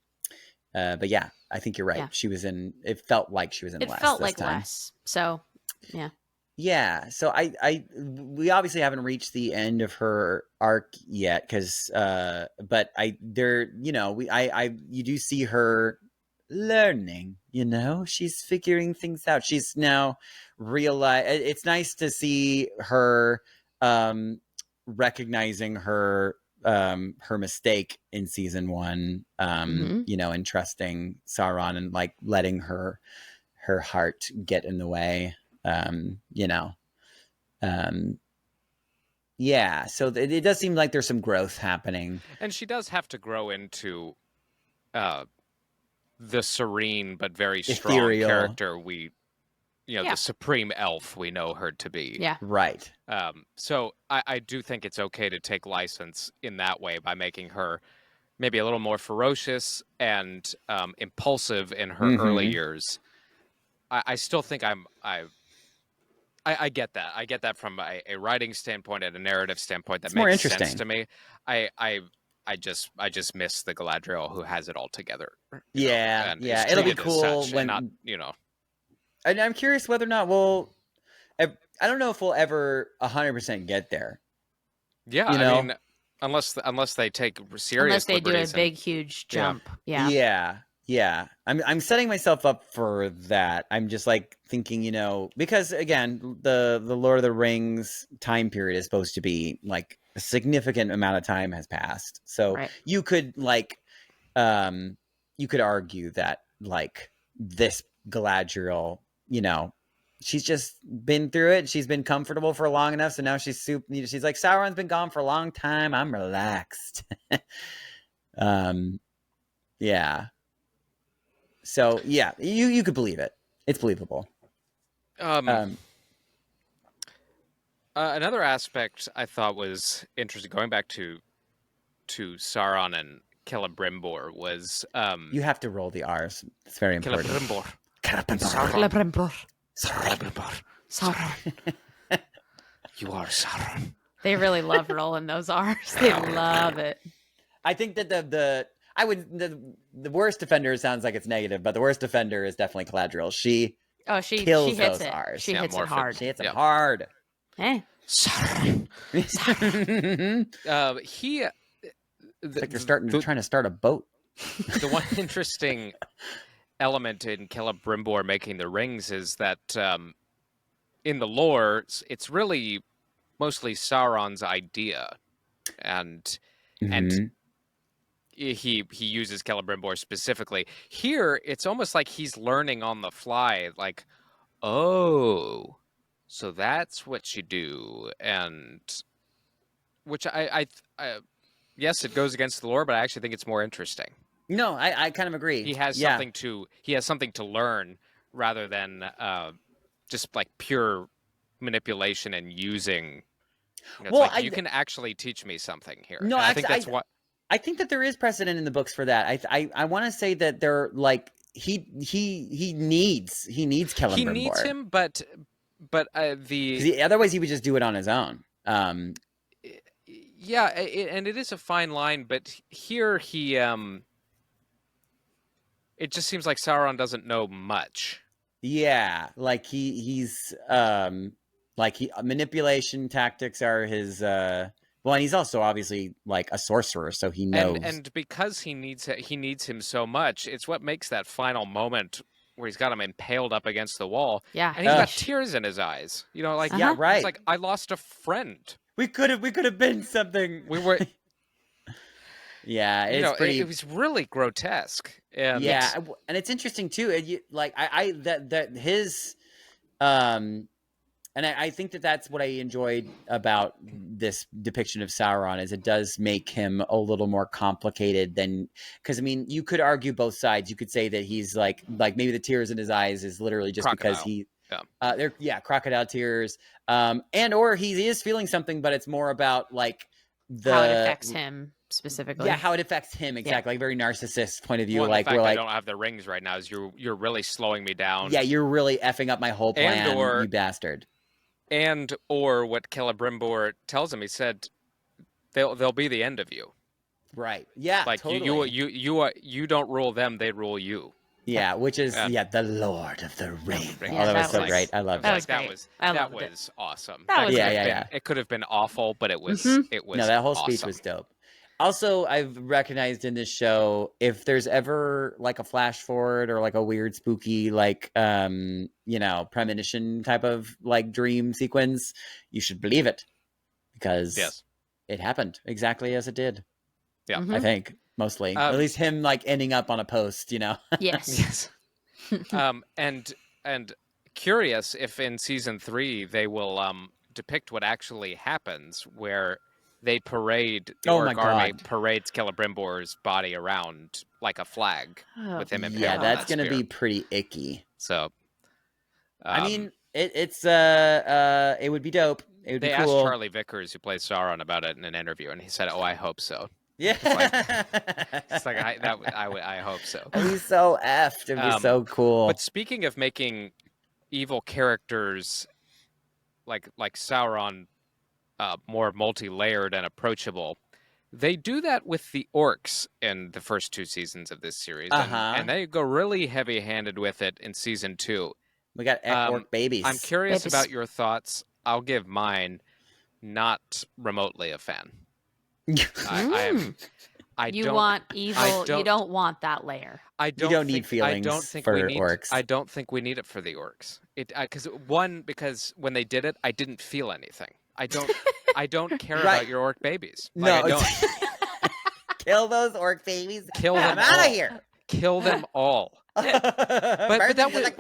But yeah, I think you're right. Yeah. She was in. It felt like she was in. It less felt this like time. less. So, yeah. Yeah. So we obviously haven't reached the end of her arc yet, because but you do see her learning. She's figuring things out. She's now realize. It's nice to see her recognizing her mistake in season 1. And trusting Sauron and like letting her heart get in the way. Yeah, so it does seem like there's some growth happening. And she does have to grow into the serene but very strong Ethereal. character Yeah. the supreme elf we know her to be. Yeah. Right. So I do think it's okay to take license in that way by making her maybe a little more ferocious and impulsive in her early years. I still think I get that. I get that from a writing standpoint and a narrative standpoint. That It's more makes sense interesting. to me. I just miss the Galadriel who has it all together. Yeah, and yeah. is It'll be treated as cool such when and not, And I'm curious whether or not I don't know if we'll ever 100% get there. Yeah, I mean, unless they take serious Unless they do a liberties big, huge jump. Yeah. Yeah. I'm setting myself up for that. I'm just like thinking, because again, the Lord of the Rings time period is supposed to be like a significant amount of time has passed. So Right. you could like, you could argue that like this Galadriel, she's just been through it. She's been comfortable for long enough. So now she's like, Sauron's been gone for a long time. I'm relaxed. Yeah. So yeah, you could believe it. It's believable. Another aspect I thought was interesting, going back to Sauron and Celebrimbor, was You have to roll the R's. It's very important. Celebrimbor. Sauron. You are Sauron. They really love rolling those R's. They love it. I think that the worst offender sounds like it's negative, but the worst offender is definitely Galadriel. She kills she hits those it. R's. She Yeah, hits it morphin. hard. She hits them Yeah. hard. Hey. Sauron. He. It's like you're trying to start a boat. The one interesting element in Celebrimbor making the rings is that in the lore, it's really mostly Sauron's idea, and he uses Celebrimbor specifically. Here, it's almost like he's learning on the fly, like, oh, so that's what you do, and which I yes, it goes against the lore, but I actually think it's more interesting. No, I kind of agree. He has something to learn rather than just like pure manipulation and using. It's Well, like, you can actually teach me something here. No, And I actually, think that's what. I think that there is precedent in the books for that. I want to say that they're like he needs Celebrimbor. He needs him, but but otherwise he would just do it on his own. Yeah, and it is a fine line, but here he it just seems like Sauron doesn't know much. Yeah, like he's manipulation tactics are his well, and he's also obviously like a sorcerer, so he knows. And because he needs him so much, it's what makes that final moment where he's got him impaled up against the wall. Yeah. And he's got tears in his eyes. You know, like Yeah, right. It's like, I lost a friend. We could have been something. We were Yeah, it's pretty. It was really grotesque. And yeah, and it's interesting too. Like that his and I think that's what I enjoyed about this depiction of Sauron is it does make him a little more complicated than, because I mean you could argue both sides. You could say that he's like maybe the tears in his eyes is literally just crocodile. Because he they're crocodile tears, and or he is feeling something, but it's more about like how it affects him specifically. Yeah, how it affects him exactly, like very narcissist point of view. Well, like the fact we're that like, I don't have the rings right now is you're really slowing me down. Yeah, you're really effing up my whole plan, you bastard. And or what Celebrimbor tells him, he said, they'll be the end of you. Right. Yeah. Like totally. you don't rule them, they rule you. Yeah, which is the Lord of the Rings. Yeah, that was so was great. I loved it. That was awesome. That was It could have been awful, but it was it was no, that whole awesome. speech was dope. Also, I've recognized in this show, if there's ever like a flash forward or like a weird spooky like premonition type of like dream sequence, you should believe it, because it happened exactly as it did. Yeah. I think mostly at least him like ending up on a post, Yes. And curious if in season 3 they will depict what actually happens, where they parade the orc army parades Celebrimbor's body around like a flag with him impaled. Yeah, on that's that gonna spear. be pretty icky. So I mean, it would be dope. It would be they cool. asked Charlie Vickers, who plays Sauron, about it in an interview, and he said, "Oh, I hope so." Yeah, it's like I hope so. It'd be so effed. It'd be so cool. But speaking of making evil characters like Sauron more multi-layered and approachable, they do that with the orcs in the first 2 seasons of this series, and they go really heavy-handed with it in season 2. We got orc babies. I'm curious about your thoughts. I'll give mine. Not remotely a fan. You want evil. You don't want that layer. You don't need feelings for orcs. I don't think we need it for the orcs. Because when they did it, I didn't feel anything. I don't care about your orc babies. Like, no, I don't. Kill those orc babies. Kill them out all. of here. Kill them all. But that was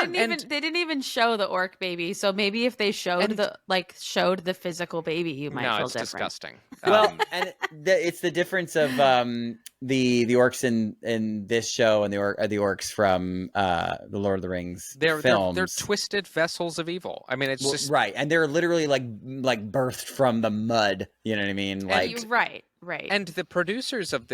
they didn't even show the orc baby. So maybe if they showed the physical baby, you might feel it's different. Disgusting. Well, and it's the difference of the orcs in this show and the orcs from the Lord of the Rings films. They're twisted vessels of evil. I mean, it's just right, and they're literally like birthed from the mud. You know what I mean? Like Right. And the producers of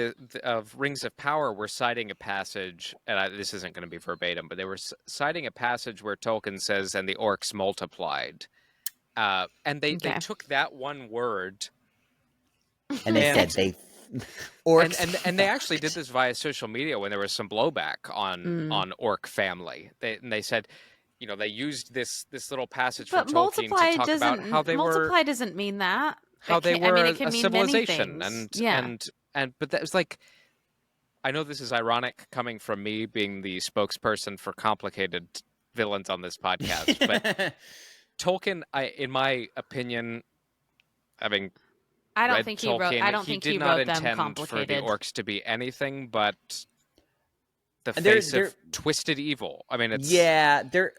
Rings of Power were citing a passage, and this isn't going to be verbatim, but they were citing a passage where Tolkien says, "And the orcs multiplied," and they took that one word, and they said they orcs, and they actually did this via social media when there was some blowback on orc family. They said, they used this little passage from Tolkien to talk about how they multiply doesn't mean that. How they were it can a mean civilization, many things. but that was like, I know this is ironic coming from me being the spokesperson for complicated villains on this podcast, but Tolkien, in my opinion, having I don't read think Tolkien, I don't think he he did not wrote them intend complicated. for the orcs to be anything but the face of twisted evil. I mean, it's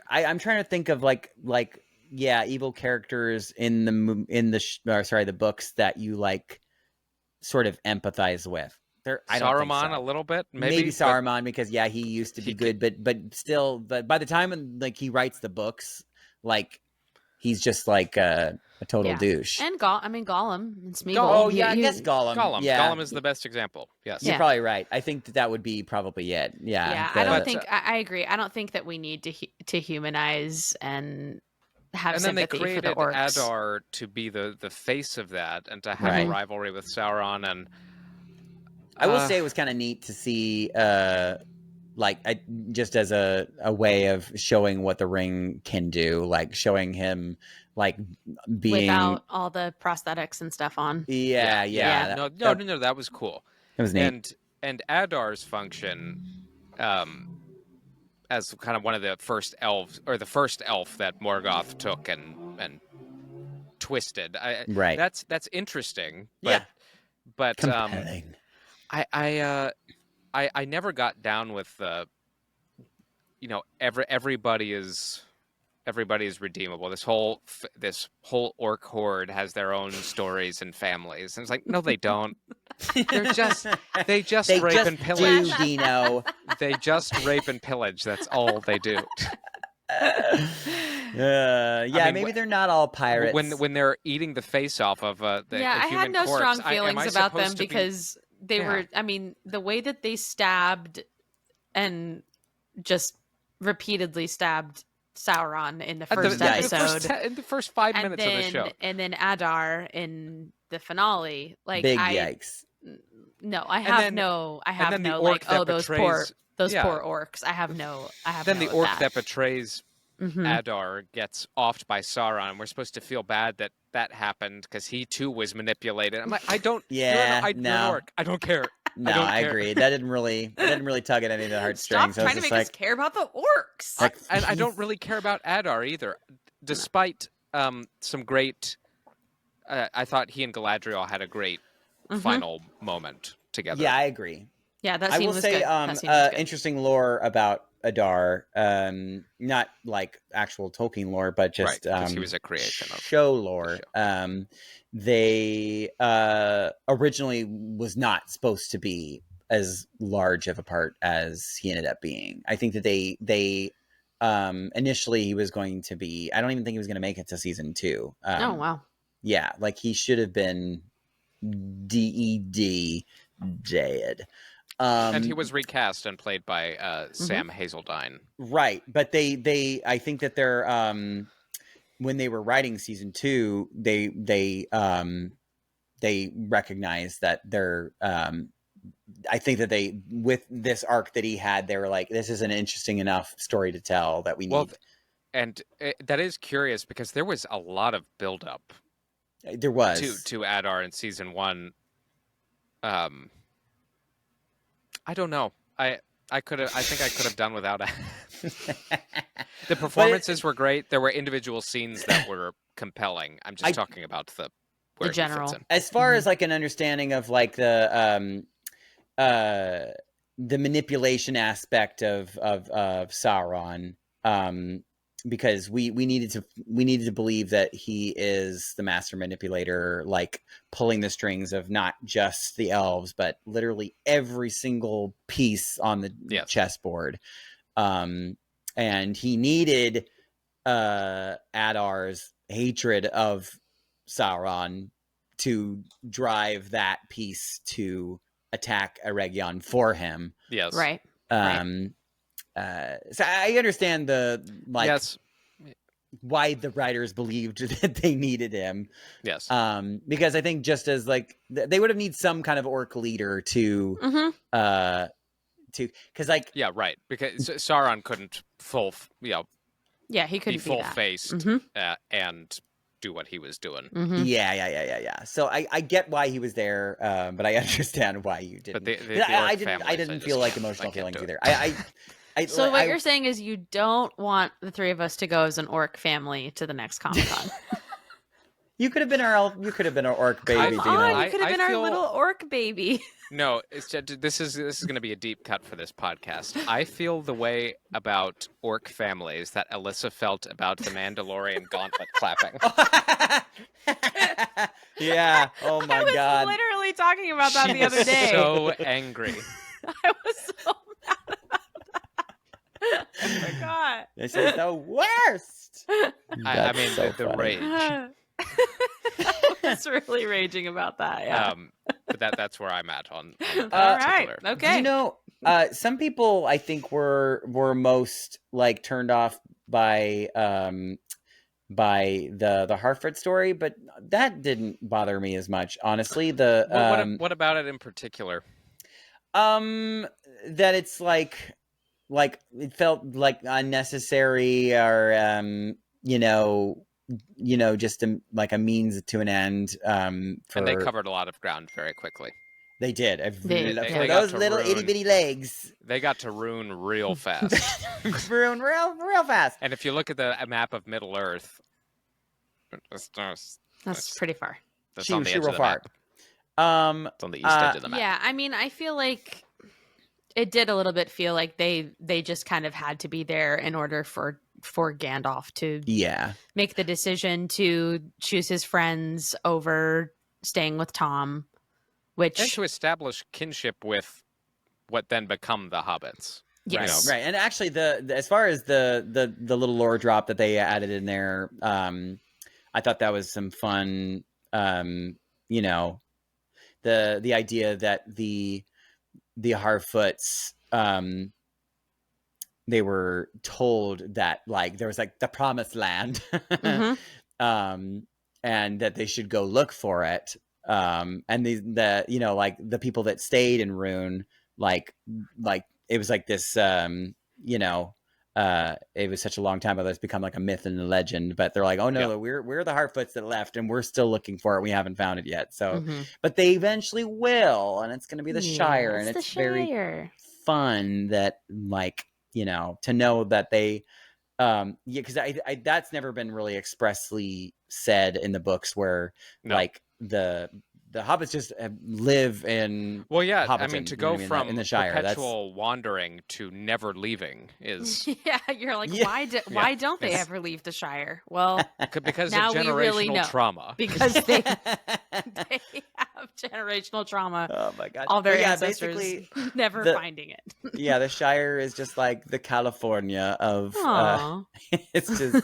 I'm trying to think of evil characters in the books that you like sort of empathize with. I don't think Saruman so. a little bit, maybe Saruman, because he used to be good, but still, by the time he writes the books, he's just like a total douche. And Gollum and Smeagol. I guess Gollum. Gollum is the best example. Yes, you're probably right. I think that would be probably it. Yeah. I don't think I agree. I don't think that we need to humanize and have And then they sympathy for created the orcs. Adar to be the face of that, and to have Right. a rivalry with Sauron. And I will say it was kind of neat to see, just as a way of showing what the ring can do, like showing him like being without all the prosthetics and stuff on. Yeah. No, that was cool. It was neat. And Adar's function, as kind of one of the first elves, or the first elf that Morgoth took and twisted. Right. That's interesting. But, Yeah. But Compelling. I never got down with the, everybody is redeemable. This whole orc horde has their own stories and families, and it's like, no, they don't. They just rape and pillage. Do, Dino. They just rape and pillage. That's all they do. Maybe they're not all pirates. When they're eating the face off of the I human had no corpse, strong am feelings I about them supposed to be- because they were. I mean, the way that they stabbed and just repeatedly stabbed Sauron in the first episode, in the first 5 minutes of the show, and then Adar in the finale, like big yikes. No, I have no like, oh, those poor orcs. I have no. Then the of orc that. that betrays Adar gets offed by Sauron, and we're supposed to feel bad that happened because he too was manipulated. I'm like, I don't. Yeah, you're an orc. I don't care. No, I agree. That didn't really tug at any of the heartstrings. Stop trying to make us care about the orcs. And I don't really care about Adar either, despite some great. I thought he and Galadriel had a great final moment together. Yeah, I agree. Yeah, that scene I will was say, good. That scene was good. interesting lore about Adar, not like actual Tolkien lore, but just he was a creation of show lore. They originally was not supposed to be as large of a part as he ended up being. I think that they initially he was going to be. I don't even think he was going to make it to season 2. Oh wow! Yeah, like he should have been dead. And he was recast and played by Sam Hazeldine. Right, but they I think that they're when they were writing season 2, they recognized that they're I think that they, with this arc that he had, they were like, this is an interesting enough story to tell that we need. And that is curious because there was a lot of buildup. There was to Adar in season 1. I don't know. I think I could have done without it. The performances were great. There were individual scenes that were compelling. I'm just talking about the general. As far as like an understanding of like the manipulation aspect of Sauron, because we needed to believe that he is the master manipulator, like pulling the strings of not just the elves, but literally every single piece on the chessboard. And he needed Adar's hatred of Sauron to drive that piece to attack Eregion for him. Yes. Right. So I understand why the writers believed that they needed him. Yes. Because I think just as like they would have needed some kind of orc leader to because like right, because Sauron couldn't he couldn't be full-faced and do what he was doing. Yeah. So I get why he was there, but I understand why you didn't. But I didn't feel like emotional feelings either. So what you're saying is you don't want the three of us to go as an orc family to the next Comic-Con. You could have been our orc baby. You could have been our little orc baby. No, this is going to be a deep cut for this podcast. I feel the way about orc families that Alyssa felt about the Mandalorian gauntlet clapping. Yeah. Oh my God. I was literally talking about that the other day. So angry. I was so mad about that. Oh my God. This is the worst. I mean, so the rage. I was really raging about that. Yeah. But that's where I'm at on that all particular. right. Okay. You know, some people I think were most like turned off by by the Harfoot story, but that didn't bother me as much, honestly. What about it in particular? That it's like it felt like unnecessary, or just like a means to an end. And they covered a lot of ground very quickly. They did. They For got those to little ruin- itty bitty legs. They got to ruin real fast. Ruin real fast. And if you look at the map of Middle Earth, That's pretty far. that's on the edge of the far. map. It's on the east Uh, edge of the map. Yeah, I mean, I feel like it did a little bit feel like they just kind of had to be there in order for Gandalf to make the decision to choose his friends over staying with Tom, And which to establish kinship with what then become the hobbits. yes, right. And actually, as far as the little lore drop that they added in there, I thought that was some fun. The idea that the Harfoots, they were told that like there was like the promised land, Mhm. and that they should go look for it. And the people that stayed in Rune, like it was like this, it was such a long time ago that it's become like a myth and a legend, but they're like, oh no, we're the Harfoots that left and we're still looking for it. We haven't found it yet. So, Mhm. but they eventually will, and it's going to be the Shire, and the it's very Shire. fun that to know that they, because I that's never been really expressly said in the books where the hobbits just live in Well, Hobbiton, I mean, to you know what go I mean? from In the Shire, perpetual wandering to never leaving is Yeah, you're like, Yeah. why don't they It's- ever leave the Shire? Well, because Now of we generational really know. trauma. because they have generational trauma. Oh my god! All their But ancestors basically, never the- finding it. the Shire is just like the California of. Aw. It's just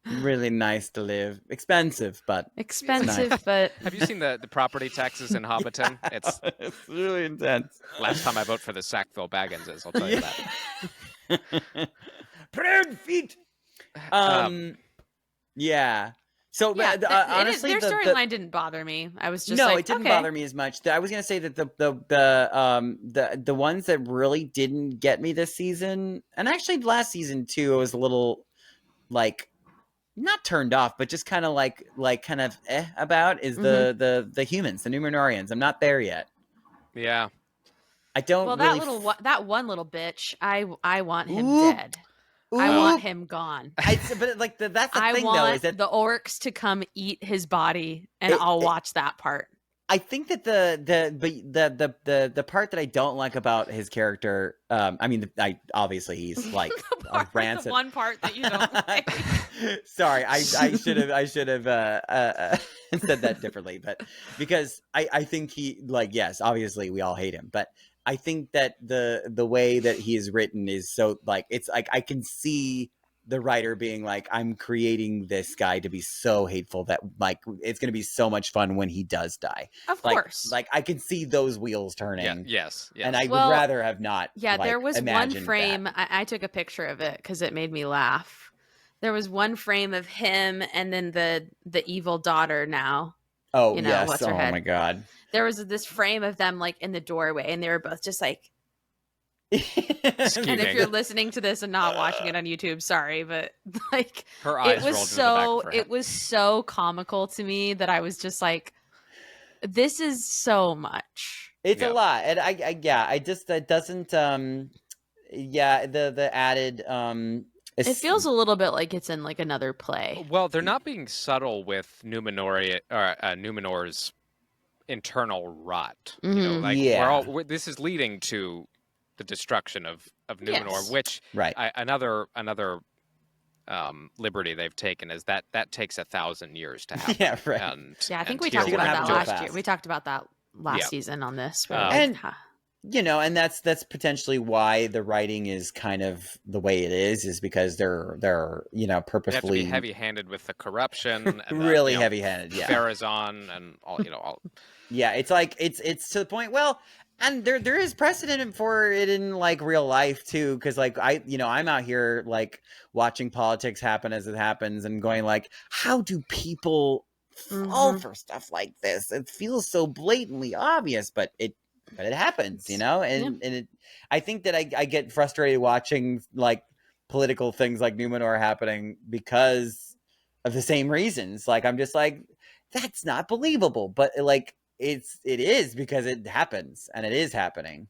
really nice to live. Expensive, but Expensive, but Have you seen the property taxes in Hobbiton? It's it's really intense. last time I vote for the Sackville Bagginses, I'll tell you that. Proud feet. Yeah. So yeah, honestly, their storyline didn't bother me. I was just no, like, it didn't okay. bother me as much. I was gonna say that the ones that really didn't get me this season, and actually last season too, I was a little like not turned off, but just kind of about is the humans, the Numenorians. I'm not there yet. Yeah. I don't. Well, really that one little bitch, I want him Oop. dead. I want him gone. But like that's the I thing want though, is that the orcs to come eat his body, and I'll watch that part. I think that the part that I don't like about his character, I mean, obviously he's like a rancid. The one part that you don't like. Sorry, I should have said that differently, but because I think he yes, obviously we all hate him, but I think that the way that he is written is so it's like I can see the writer being like, I'm creating this guy to be so hateful that it's going to be so much fun when he does die. Of course. I can see those wheels turning. Yeah. Yes. And I would rather have not. Yeah, there was one imagined frame. that. I took a picture of it because it made me laugh. There was one frame of him and then the evil daughter now. Oh, yes. What's her head? My God. There was this frame of them in the doorway, and they were both just like. And if you're listening to this and not watching it on YouTube, sorry, but her eyes rolled into the back of her head. It was so comical to me that I was just like, this is so much. It's a lot, and I just that doesn't the added it feels a little bit like it's in another play. Well, they're not being subtle with Numenor's internal rot. Mm-hmm. This is leading to the destruction of Numenor, Yes. which another liberty they've taken is that takes 1,000 years to happen. Yeah, right. I think we here talked we're about that having to- last year. We talked about that last season on this. And that's potentially why the writing is kind of the way it is because they're They have to purposefully be heavy-handed with the corruption, and really heavy-handed. Yeah, Pharazôn and all. Yeah, it's like it's to the point. Well, And there is precedent for it in like real life too, because like I'm out here like watching politics happen as it happens and going like, how do people fall for stuff like this? It feels so blatantly obvious, but it happens, and I think that I get frustrated watching like political things like Numenor happening because of the same reasons. Like I'm just like, that's not believable, but like it is because it happens and it is happening.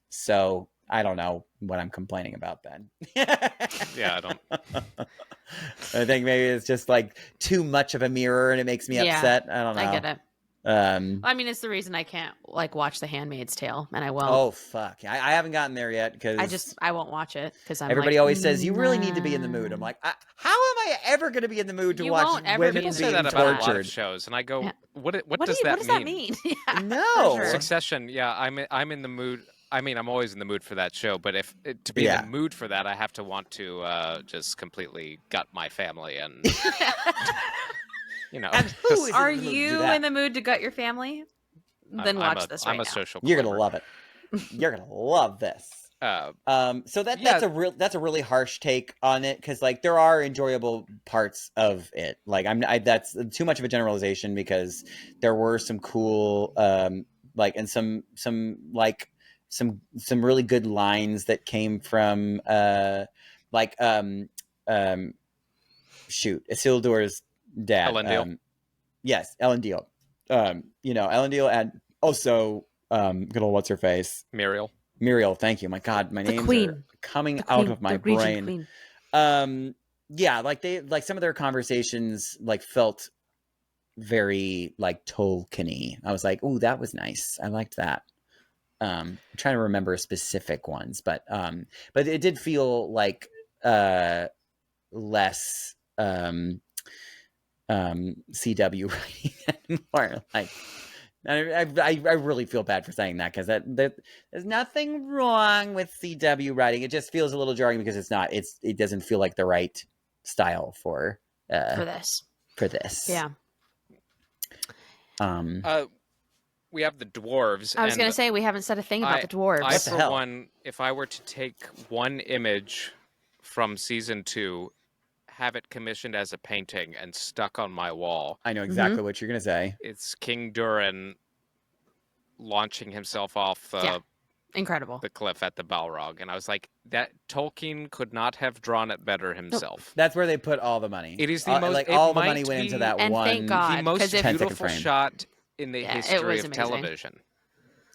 So I don't know what I'm complaining about then. Yeah, I don't. I think maybe it's just like too much of a mirror and it makes me upset. I don't know. I get it. I mean, it's the reason I can't like watch The Handmaid's Tale, and I won't. Oh fuck! I haven't gotten there yet because I won't watch it because everybody always says you really need to be in the mood. I'm like, how am I ever going to be in the mood to watch women People say being that about a lot of tortured? shows, and I go, Yeah. what does what that does mean? that mean? Yeah, No. for sure. Succession. Yeah, I'm in the mood. I mean, I'm always in the mood for that show, but to be in the mood for that, I have to want to just completely gut my family and. And who is Are in the mood to do you that? in the mood to gut your family? Then watch this right I'm a now. social You're climber. gonna love it. You're gonna love this. So that's a really harsh take on it because like there are enjoyable parts of it. Like that's too much of a generalization because there were some cool like and some really good lines that came from Isildur's dad. Elendil. Yes, Elendil. Elendil and also good old what's her face? Muriel, thank you. My God, my names are coming out of my brain. Yeah, like some of their conversations like felt very like Tolkien-y. I was like, ooh, that was nice. I liked that. I'm trying to remember specific ones, but it did feel like less CW writing and more like. I really feel bad for saying that because there's nothing wrong with CW writing. It just feels a little jarring because it doesn't feel like the right style for this. Yeah. We have the dwarves. I was going to say we haven't said a thing about the dwarves. One, if I were to take one image from season 2, have it commissioned as a painting and stuck on my wall. I know exactly what you're going to say. It's King Durin launching himself off incredible the cliff at the Balrog. And I was like, that Tolkien could not have drawn it better himself. That's where they put all the money. It is the most... all the money went into that and one. Thank God, the most beautiful frame. shot in the history of television.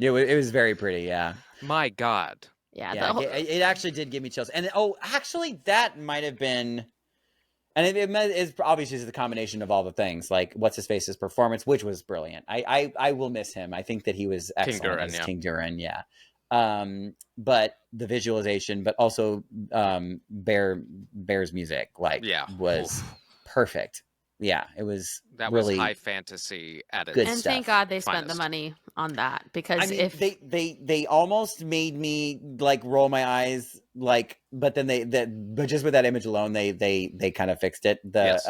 Yeah, it was very pretty, yeah. My God. Yeah. It actually did give me chills. And actually that might have been... And it is obviously the combination of all the things, like what's his face's performance, which was brilliant. I will miss him. I think that he was excellent as King Durin, yeah. But the visualization, but also Bear's music, was perfect. Yeah, it was. That really was high fantasy at its good and stuff. thank God they spent Finest. the money on that because I mean, if they almost made me like roll my eyes, like, but then but just with that image alone, they kind of fixed it. But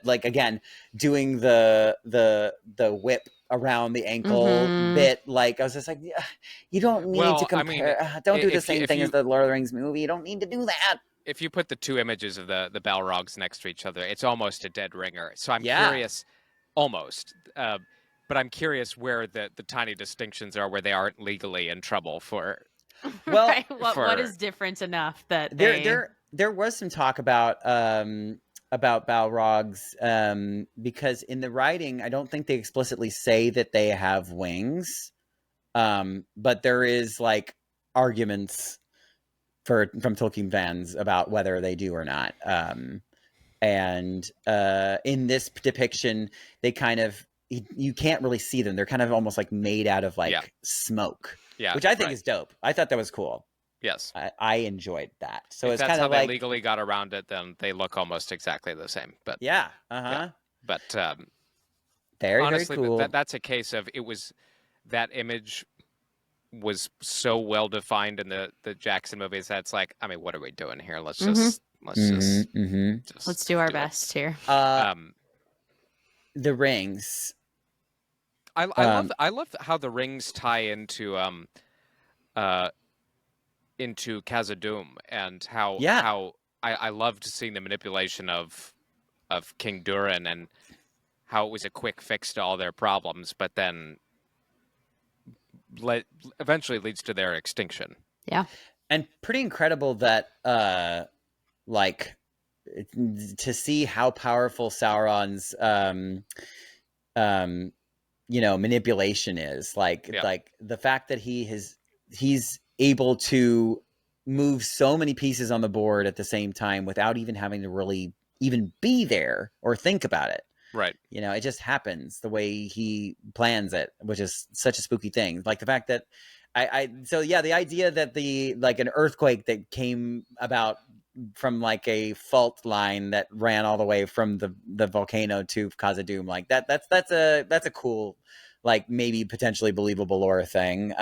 like again, doing the whip around the ankle bit, like I was just like, you don't need to compare. I mean, don't do the same thing as the Lord of the Rings movie. You don't need to do that. If you put the two images of the Balrogs next to each other, it's almost a dead ringer. So I'm curious, almost. But I'm curious where the tiny distinctions are where they aren't legally in trouble for. Well, right? What is different enough that there was some talk about Balrogs because in the writing, I don't think they explicitly say that they have wings, but there is like arguments from Tolkien fans about whether they do or not. And in this depiction, they kind of you can't really see them. They're kind of almost like made out of like smoke, which I think is dope. I thought that was cool. Yes, I enjoyed that. So it's that's kind how of like they legally got around it. Then they look almost exactly the same. But but very honestly, very cool. That's a case of that image was so well defined in the Jackson movies. That's like, I mean, what are we doing here? Let's just do our best here. The rings. I love how the rings tie into Khazad-dûm, and how I loved seeing the manipulation of King Durin, and how it was a quick fix to all their problems, but then eventually leads to their extinction. Yeah. And pretty incredible that like to see how powerful Sauron's manipulation is. Like the fact that he's able to move so many pieces on the board at the same time without even having to really even be there or think about it. Right. It just happens the way he plans it, which is such a spooky thing. Like the fact that the idea that an earthquake that came about from like a fault line that ran all the way from the volcano to Khazad-dûm, like that's a cool, like maybe potentially believable lore thing.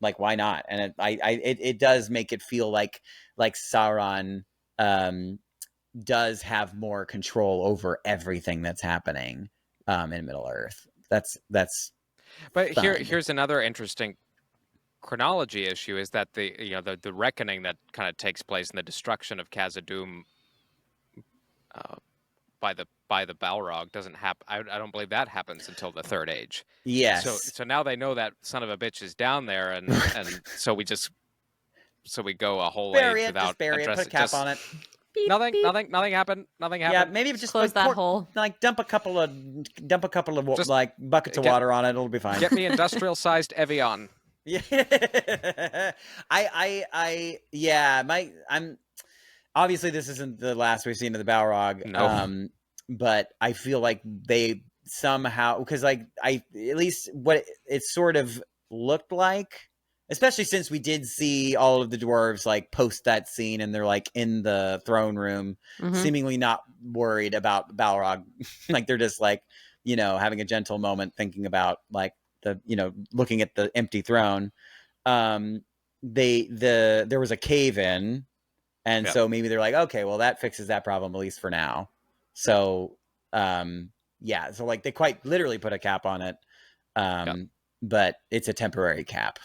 Like why not? And it does make it feel like Sauron does have more control over everything that's happening in Middle Earth. That's But fun. here's another interesting chronology issue, is that the reckoning that kind of takes place in the destruction of Khazad-dûm by the Balrog doesn't happen. I don't believe that happens until the Third Age. Yes. So now they know that son of a bitch is down there, and so we go a whole age without just bury it, put a addressing. cap on it. Beep, Nothing beep. happened. Nothing Yeah, happened. maybe just Close like, that hole. Like dump a couple of Just like buckets of water on it. It'll be fine. Get me industrial-sized Evian. Yeah. I'm obviously this isn't the last we've seen of the Balrog. No. But I feel like they somehow, because like at least what it sort of looked like, especially since we did see all of the dwarves like post that scene and they're like in the throne room, seemingly not worried about Balrog. Like they're just like, having a gentle moment thinking about like looking at the empty throne. There was a cave in, and so maybe they're like, okay, well that fixes that problem, at least for now. So so like they quite literally put a cap on it. But it's a temporary cap.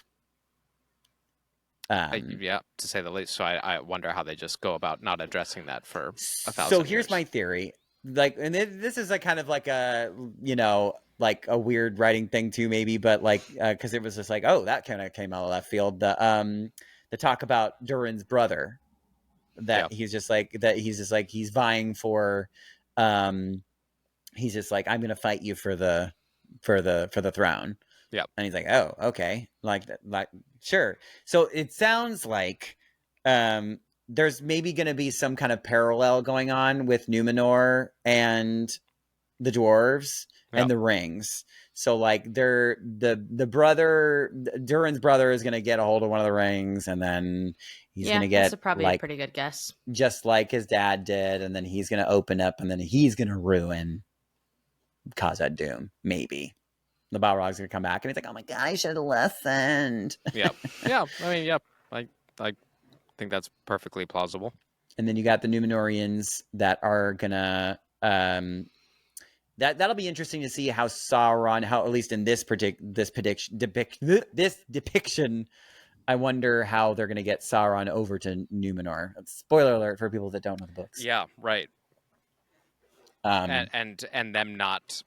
To say the least. So I wonder how they just go about not addressing that for 1,000 So years. here's my theory. Like, and this is a kind of like a, like a weird writing thing too, maybe, but like, cause it was just like, oh, that kind of came out of left field. The talk about Durin's brother, that he's just like, he's vying for, he's just like, I'm going to fight you for the throne. Yeah. And he's like, oh, okay. Like, sure. So it sounds like, there's maybe going to be some kind of parallel going on with Numenor and the dwarves and the rings. So like the brother, Durin's brother is going to get a hold of one of the rings, and then he's going to get that's probably like, a pretty good guess. just like his dad did. And then he's going to open up, and then he's going to ruin Khazad-dûm. Maybe the Balrog's going to come back and he's like, oh my God, I should have listened. Yeah. Yeah. I mean, yeah. I think that's perfectly plausible. And then you got the Numenorians that are gonna that'll be interesting to see how Sauron, at least in this depiction, I wonder how they're gonna get Sauron over to Numenor. Spoiler alert for people that don't know the books. Yeah, right. And them not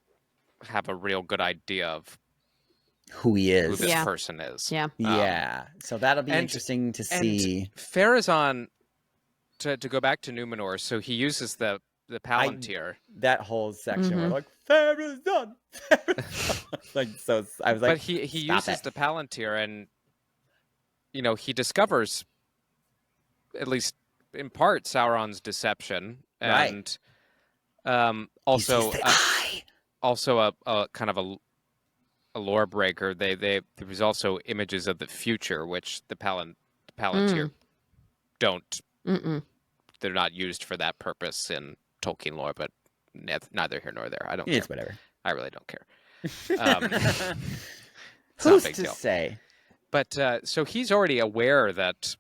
have a real good idea of who he is, who this person is. Yeah. So that'll be interesting to see. And Pharazôn, to go back to Numenor, so he uses the Palantir. That whole section where like Pharazôn. Like, so I was like, but he uses the Palantir, and he discovers, at least in part, Sauron's deception, and also a kind of a lore breaker. There was also images of the future, which the Palantir don't. They're not used for that purpose in Tolkien lore, but neither here nor there. I don't care. It's whatever. I really don't care. Who's to say? But so he's already aware that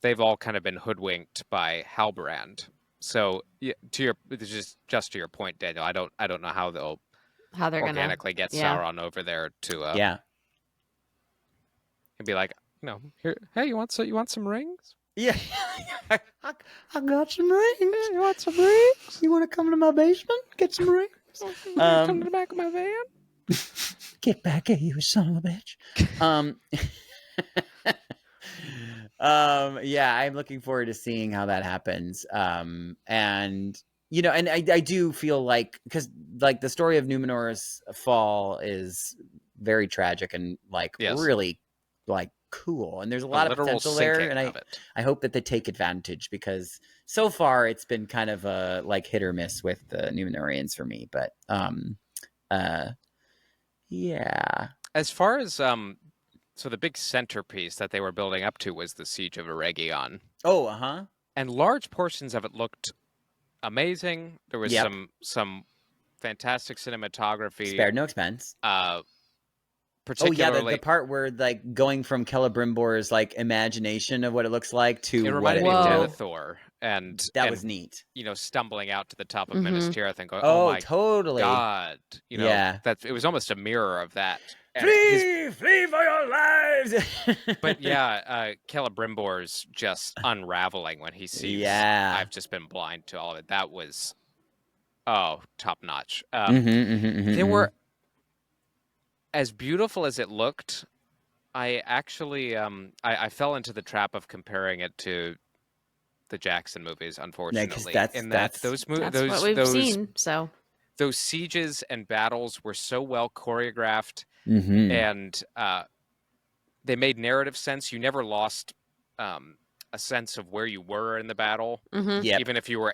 they've all kind of been hoodwinked by Halbrand. So just to your point, Daniel, I don't know how they'll how they're gonna organically get Sauron over there to Yeah. and be like, here, hey, you want some rings? Yeah. I got some rings. You want some rings? You want to come to my basement? Get some rings? Come to the back of my van. Get back here, you son of a bitch. Yeah, I'm looking forward to seeing how that happens. And and I do feel like, because like the story of Numenor's fall is very tragic and like really like cool, and there's a lot of potential there, and I hope that they take advantage, because so far it's been kind of a like hit or miss with the Numenorians for me. But yeah. As far as so the big centerpiece that they were building up to was the Siege of Eregion. Oh, uh-huh. And large portions of it looked amazing. There was some fantastic cinematography. Spared no expense. Particularly, the part where like going from Celebrimbor's like imagination of what it looks like to it what reminded it me of is. Denethor, and That was neat. Stumbling out to the top of Minas Tirith and going, "Oh my totally. God!" That it was almost a mirror of that. And flee for your lives! But yeah, Celebrimbor's just unraveling when he sees. Yeah. I've just been blind to all of it. That was, top notch. They were, as beautiful as it looked, I actually I fell into the trap of comparing it to the Jackson movies, unfortunately. That's what we've seen. So those sieges and battles were so well choreographed, and they made narrative sense. You never lost a sense of where you were in the battle. Yep. Even if you were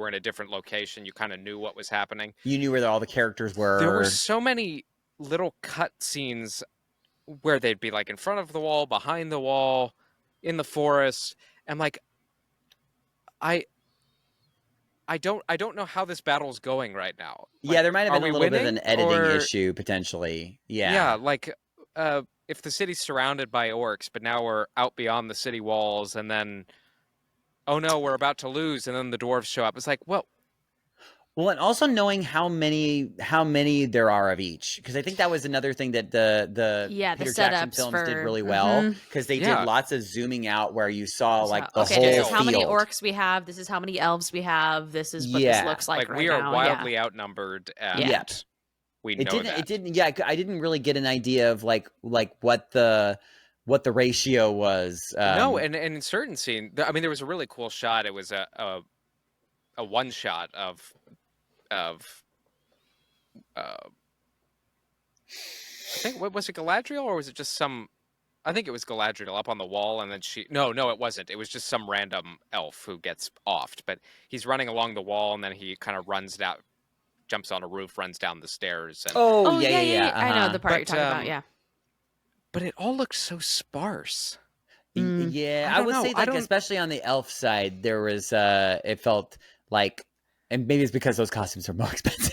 in a different location, you kind of knew what was happening. You knew where all the characters were. There were so many little cut scenes where they'd be like in front of the wall, behind the wall, in the forest, and like I don't know how this battle's going right now. Like, there might have been a little bit of an editing or... issue potentially. Yeah. Yeah, like if the city's surrounded by orcs, but now we're out beyond the city walls, and then oh no, we're about to lose, and then the dwarves show up. It's like, well, and also knowing how many there are of each, because I think that was another thing that the Peter Jackson films did really well, because they did lots of zooming out where you saw like the whole this is how field. many orcs we have. This is how many elves we have. This is what this looks like right we are now. wildly outnumbered. And we know that. It didn't. Yeah, I didn't really get an idea of like what the ratio was. No, and in certain scene, I mean, there was a really cool shot. It was a one shot of I think, what was it, Galadriel, or was it just some? I think it was Galadriel up on the wall, and then No, it wasn't. It was just some random elf who gets offed. But he's running along the wall, and then he kind of runs down, jumps on a roof, runs down the stairs. And... yeah. I know the part you're talking about. Yeah. But it all looked so sparse. Yeah, I would say like especially on the elf side, there was it felt like. And maybe it's because those costumes are more expensive.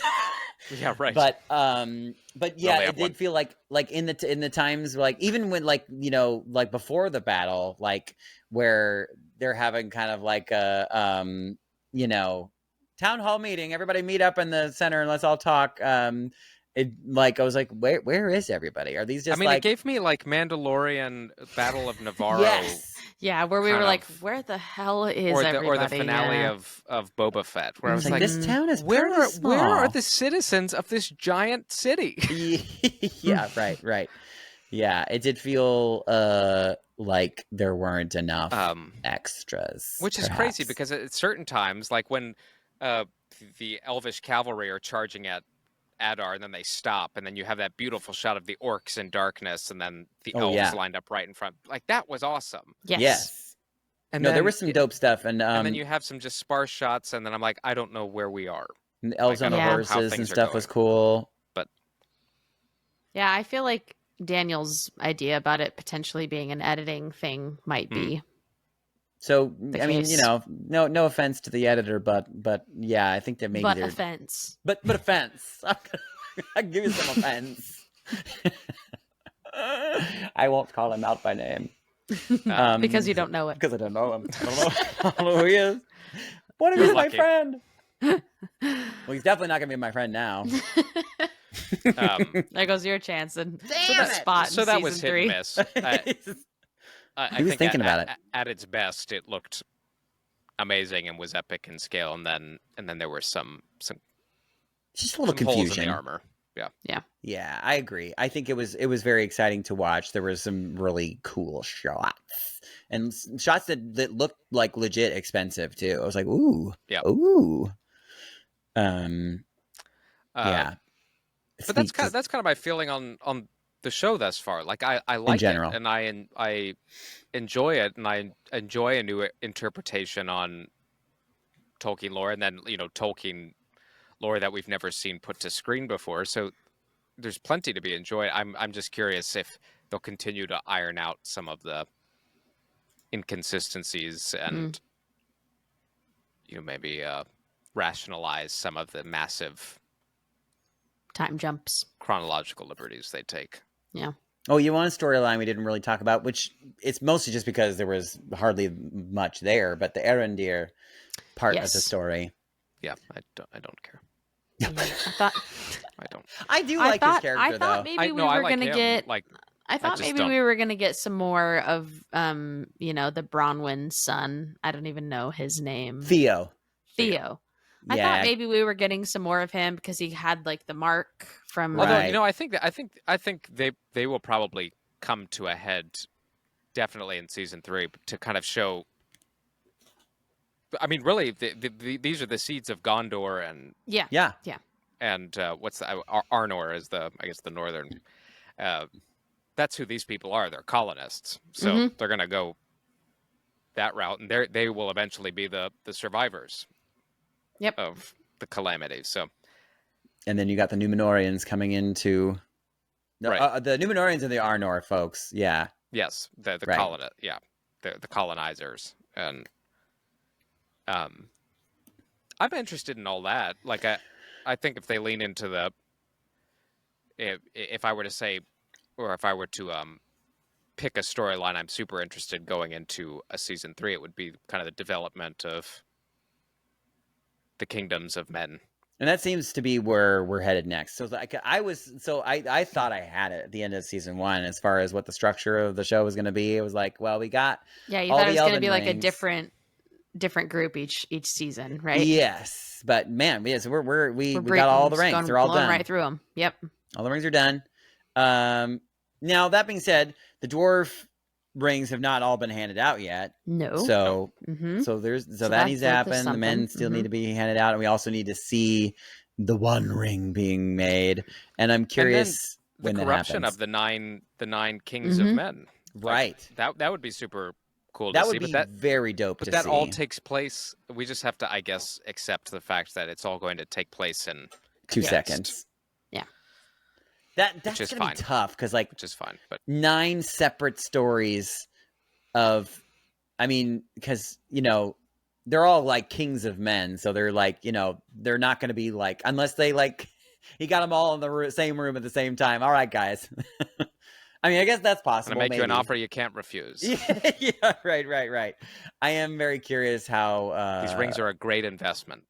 Yeah, right. But yeah, it did feel like in the times, like even when like like before the battle, like where they're having kind of like a town hall meeting, everybody meet up in the center and let's all talk. It like I was like, where is everybody? Are these just? I mean, it gave me like Mandalorian Battle of Navarro. Yes. Yeah, where we were like, where the hell is everybody? Or the finale of Boba Fett, where I was like, this town is where are the citizens of this giant city? Yeah, right. Yeah, it did feel like there weren't enough extras, which is crazy because at certain times, like when the Elvish cavalry are charging at Adar, and then they stop, and then you have that beautiful shot of the orcs in darkness, and then the elves lined up right in front. Like that was awesome. Yes. And there was some dope stuff, and then you have some just sparse shots, and then I'm like, I don't know where we are. And the elves on the horses and stuff was cool. But yeah, I feel like Daniel's idea about it potentially being an editing thing might be. So I mean, no offense to the editor, but yeah, I think that maybe but offense. But offense. I'll give you some offense. I won't call him out by name. Because you don't know it. Because I don't know him. I don't know who he is. What if he's my friend? Well, he's definitely not gonna be my friend now. There goes your chance and Damn it! spot So in that season was hit 3. and miss. I He was think thinking about it. At its best, it looked amazing and was epic in scale, and then there were some Just a little holes in confusion. the armor. Yeah, I agree. I think it was very exciting to watch. There was some really cool shots and shots that looked like legit expensive too. I was like, ooh, Yeah. ooh, yeah. But that's kind of my feeling on the show thus far. Like I like general. it, and I enjoy it, and I enjoy a new interpretation on Tolkien lore, and then Tolkien lore that we've never seen put to screen before. So there's plenty to be enjoyed. I'm just curious if they'll continue to iron out some of the inconsistencies and maybe rationalize some of the massive Time jumps. chronological liberties they take. Yeah. Oh, you want a storyline we didn't really talk about, which it's mostly just because there was hardly much there, but the Erendir part of the story. Yeah, I don't care. I thought I don't. I do like his character, I thought though. maybe we were going to get. Like, I thought just maybe we were going to get some more of, the Bronwyn's son. I don't even know his name. Theo. I thought maybe we were getting some more of him because he had like the mark from. Although Right. I think they will probably come to a head, definitely in season 3, to kind of show. I mean, really, these are the seeds of Gondor and Yeah. and what's the Arnor is the northern. That's who these people are. They're colonists, so they're going to go that route, and they will eventually be the survivors. Yep. Of the calamity. So, And then you got the Númenóreans coming into the Númenóreans and the Arnor folks. Yeah. yes, the Right. the colonizers, and I'm interested in all that. Like I think if they lean into if I were to say, or if I were to pick a storyline, I'm super interested going into a season 3. It would be kind of the development of the kingdoms of men. And that seems to be where we're headed next. So I thought I had it at the end of season 1 as far as what the structure of the show was going to be. It was like, well, we got Yeah, you all thought the it was going to Elven be like a rings. different group each season, right? Yes, but man, yes, we We're got all the breaking- rings. They're all blowing done. right through them. Yep. All the rings are done. Now that being said, the dwarf rings have not all been handed out yet. No. So Mm-hmm. so that that- needs to there's happen. The something. men still need to be handed out, and we also need to see the One Ring being made. And I'm curious The when that corruption happens. of the nine kings of men. Right. Like, that would be super cool That to would see. be But very dope But to that see. all takes place. We just have to, I guess, accept the fact that it's all going to take place in 2 context, seconds. Yeah. That's is gonna fine. be tough because like which is fine. But 9 separate stories of, I mean, because they're all like kings of men, so they're like they're not going to be like, unless they like he got them all in the same room at the same time. All right, guys. I mean, I guess that's I'm possible. gonna make you an maybe. offer you can't refuse. Yeah, right. I am very curious how These rings are a great investment.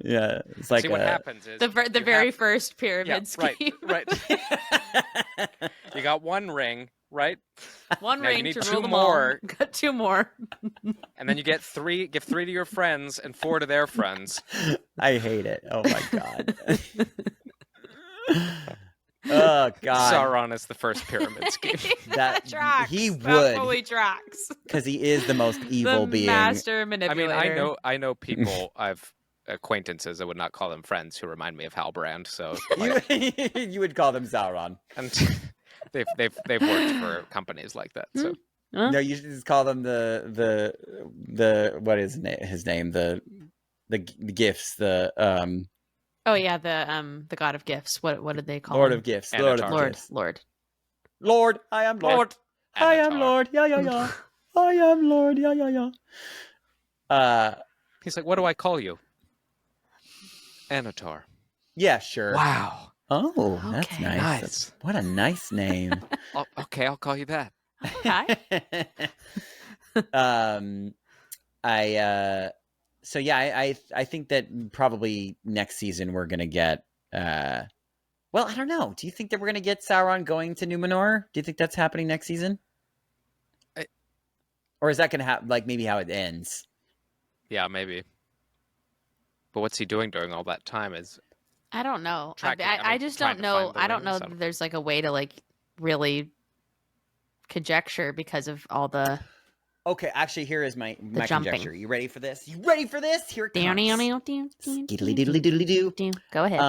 Yeah, it's like See what happens is The very first pyramid scheme. Right. You got one ring, right? One Now you ring need to 2 rule them more. all. Got 2 more. And then you get 3. Give 3 to your friends and 4 to their friends. I hate it. Oh my god. Oh god. Sauron is the first pyramid scheme. That tracks. he That would, fully tracks. because he is the most evil The being. master I mean, manipulator. I know people. I've acquaintances. I would not call them friends who remind me of Halbrand. So, like, You would call them Sauron. and they've worked for companies like that. So Huh? No, you should just call them the what is his name? The gifts. Oh yeah, the god of gifts. What did they call Lord him? of gifts. Anatar. Lord of Lord. gifts. Lord. Lord, I am Lord. I am Anatar. Lord. Yeah. I am Lord. Yeah. He's like, what do I call you? Anatar. Yeah, sure. Wow. Oh, that's Okay. nice. Nice. What a nice name. Okay, I'll call you that. Hi. So yeah, I think that probably next season we're gonna get. Well, I don't know. Do you think that we're gonna get Sauron going to Numenor? Do you think that's happening next season? Or is that gonna happen? Like maybe how it ends? Yeah, maybe. But what's he doing during all that time? Is I don't know. Tracking- I just trying don't to know. find the I don't know rings, that there's like a way to like really conjecture because of all the Okay, actually, here is my jumping. conjecture. You ready for this? You ready for this? Here it comes. Skiddly diddly doodly doo. Go ahead.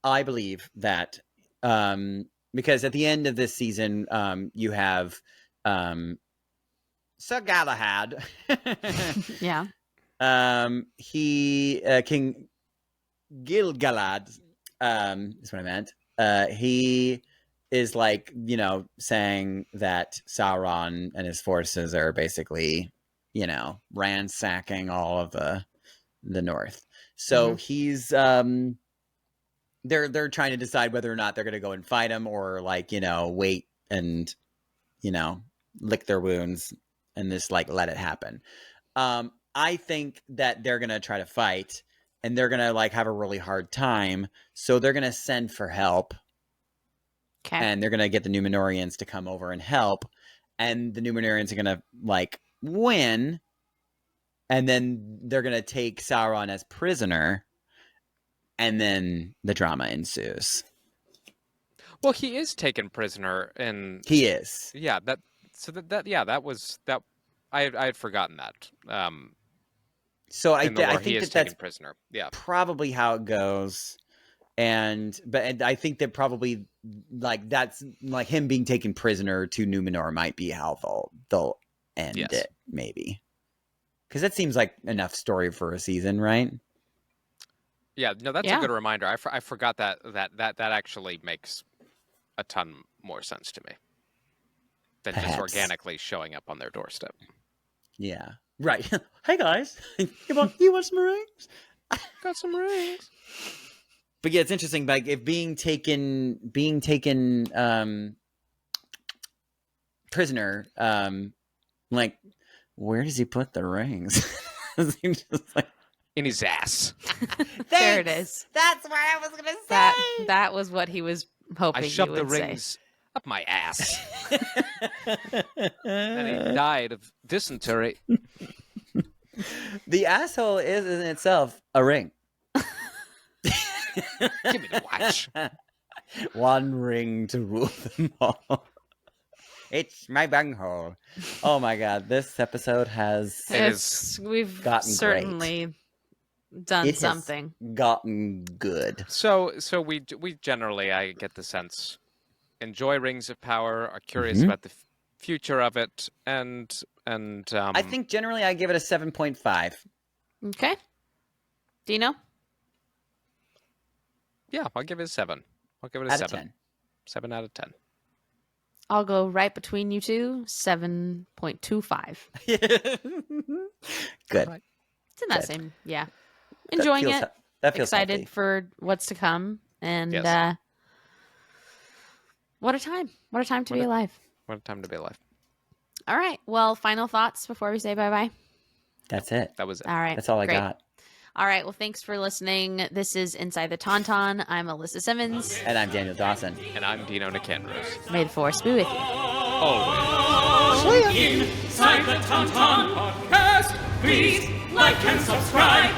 I believe that because at the end of this season, you have Sir Galahad. Yeah. King Gil-galad is what I meant. He is like, saying that Sauron and his forces are basically, ransacking all of the north. So he's they're trying to decide whether or not they're going to go and fight him or like, wait and, lick their wounds and just like let it happen. I think that they're going to try to fight and they're going to like have a really hard time. So they're going to send for help. Okay. And they're going to get the Numenorians to come over and help. And the Numenorians are going to like win. And then they're going to take Sauron as prisoner. And then the drama ensues. well, he is taken prisoner, and He is. yeah, that I had forgotten that. So I In the lore, think he is that that's taken prisoner. Yeah, probably how it goes. But I think that probably like that's like him being taken prisoner to Numenor might be how they'll end it, maybe. Because that seems like enough story for a season, right? yeah. No, that's Yeah. a good reminder. I forgot that actually makes a ton more sense to me than just Perhaps. organically showing up on their doorstep. Yeah. Right. Hey guys, you want some rings? Got some rings. But yeah, it's interesting. Like if being taken prisoner, like where does he put the rings? Is he just like, In his ass. There it is. That's what I was gonna say. That was what he was hoping I you shoved would the rings up my ass. And he died of dysentery. The asshole is in itself a ring. Give me the watch. One ring to rule them all. It's my bunghole. Oh my god, this episode has We've gotten certainly done it has something. gotten good. So we generally, I get the sense, enjoy Rings of Power, are curious about the future of it, and I think generally I give it a 7.5. Okay. Dino? yeah, I'll give it a 7. I'll give it a Out of 7. 10. 7 out of 10. I'll go right between you two, 7.25. Good. Right. It's in that Good. same, yeah. Enjoying it. That feels Excited healthy. for what's to come. And Yes. What a time. What a time to be alive. What a time to be alive. All right. Well, final thoughts before we say bye-bye. That's it. That was it. All right. That's all I great. got. All right. Well, thanks for listening. This is Inside the Tauntaun. I'm Alyssa Simmons. And I'm Daniel Dawson. And I'm Dino Nicandros. May the force be with you. Always. Inside the Tauntaun podcast. Please like and subscribe.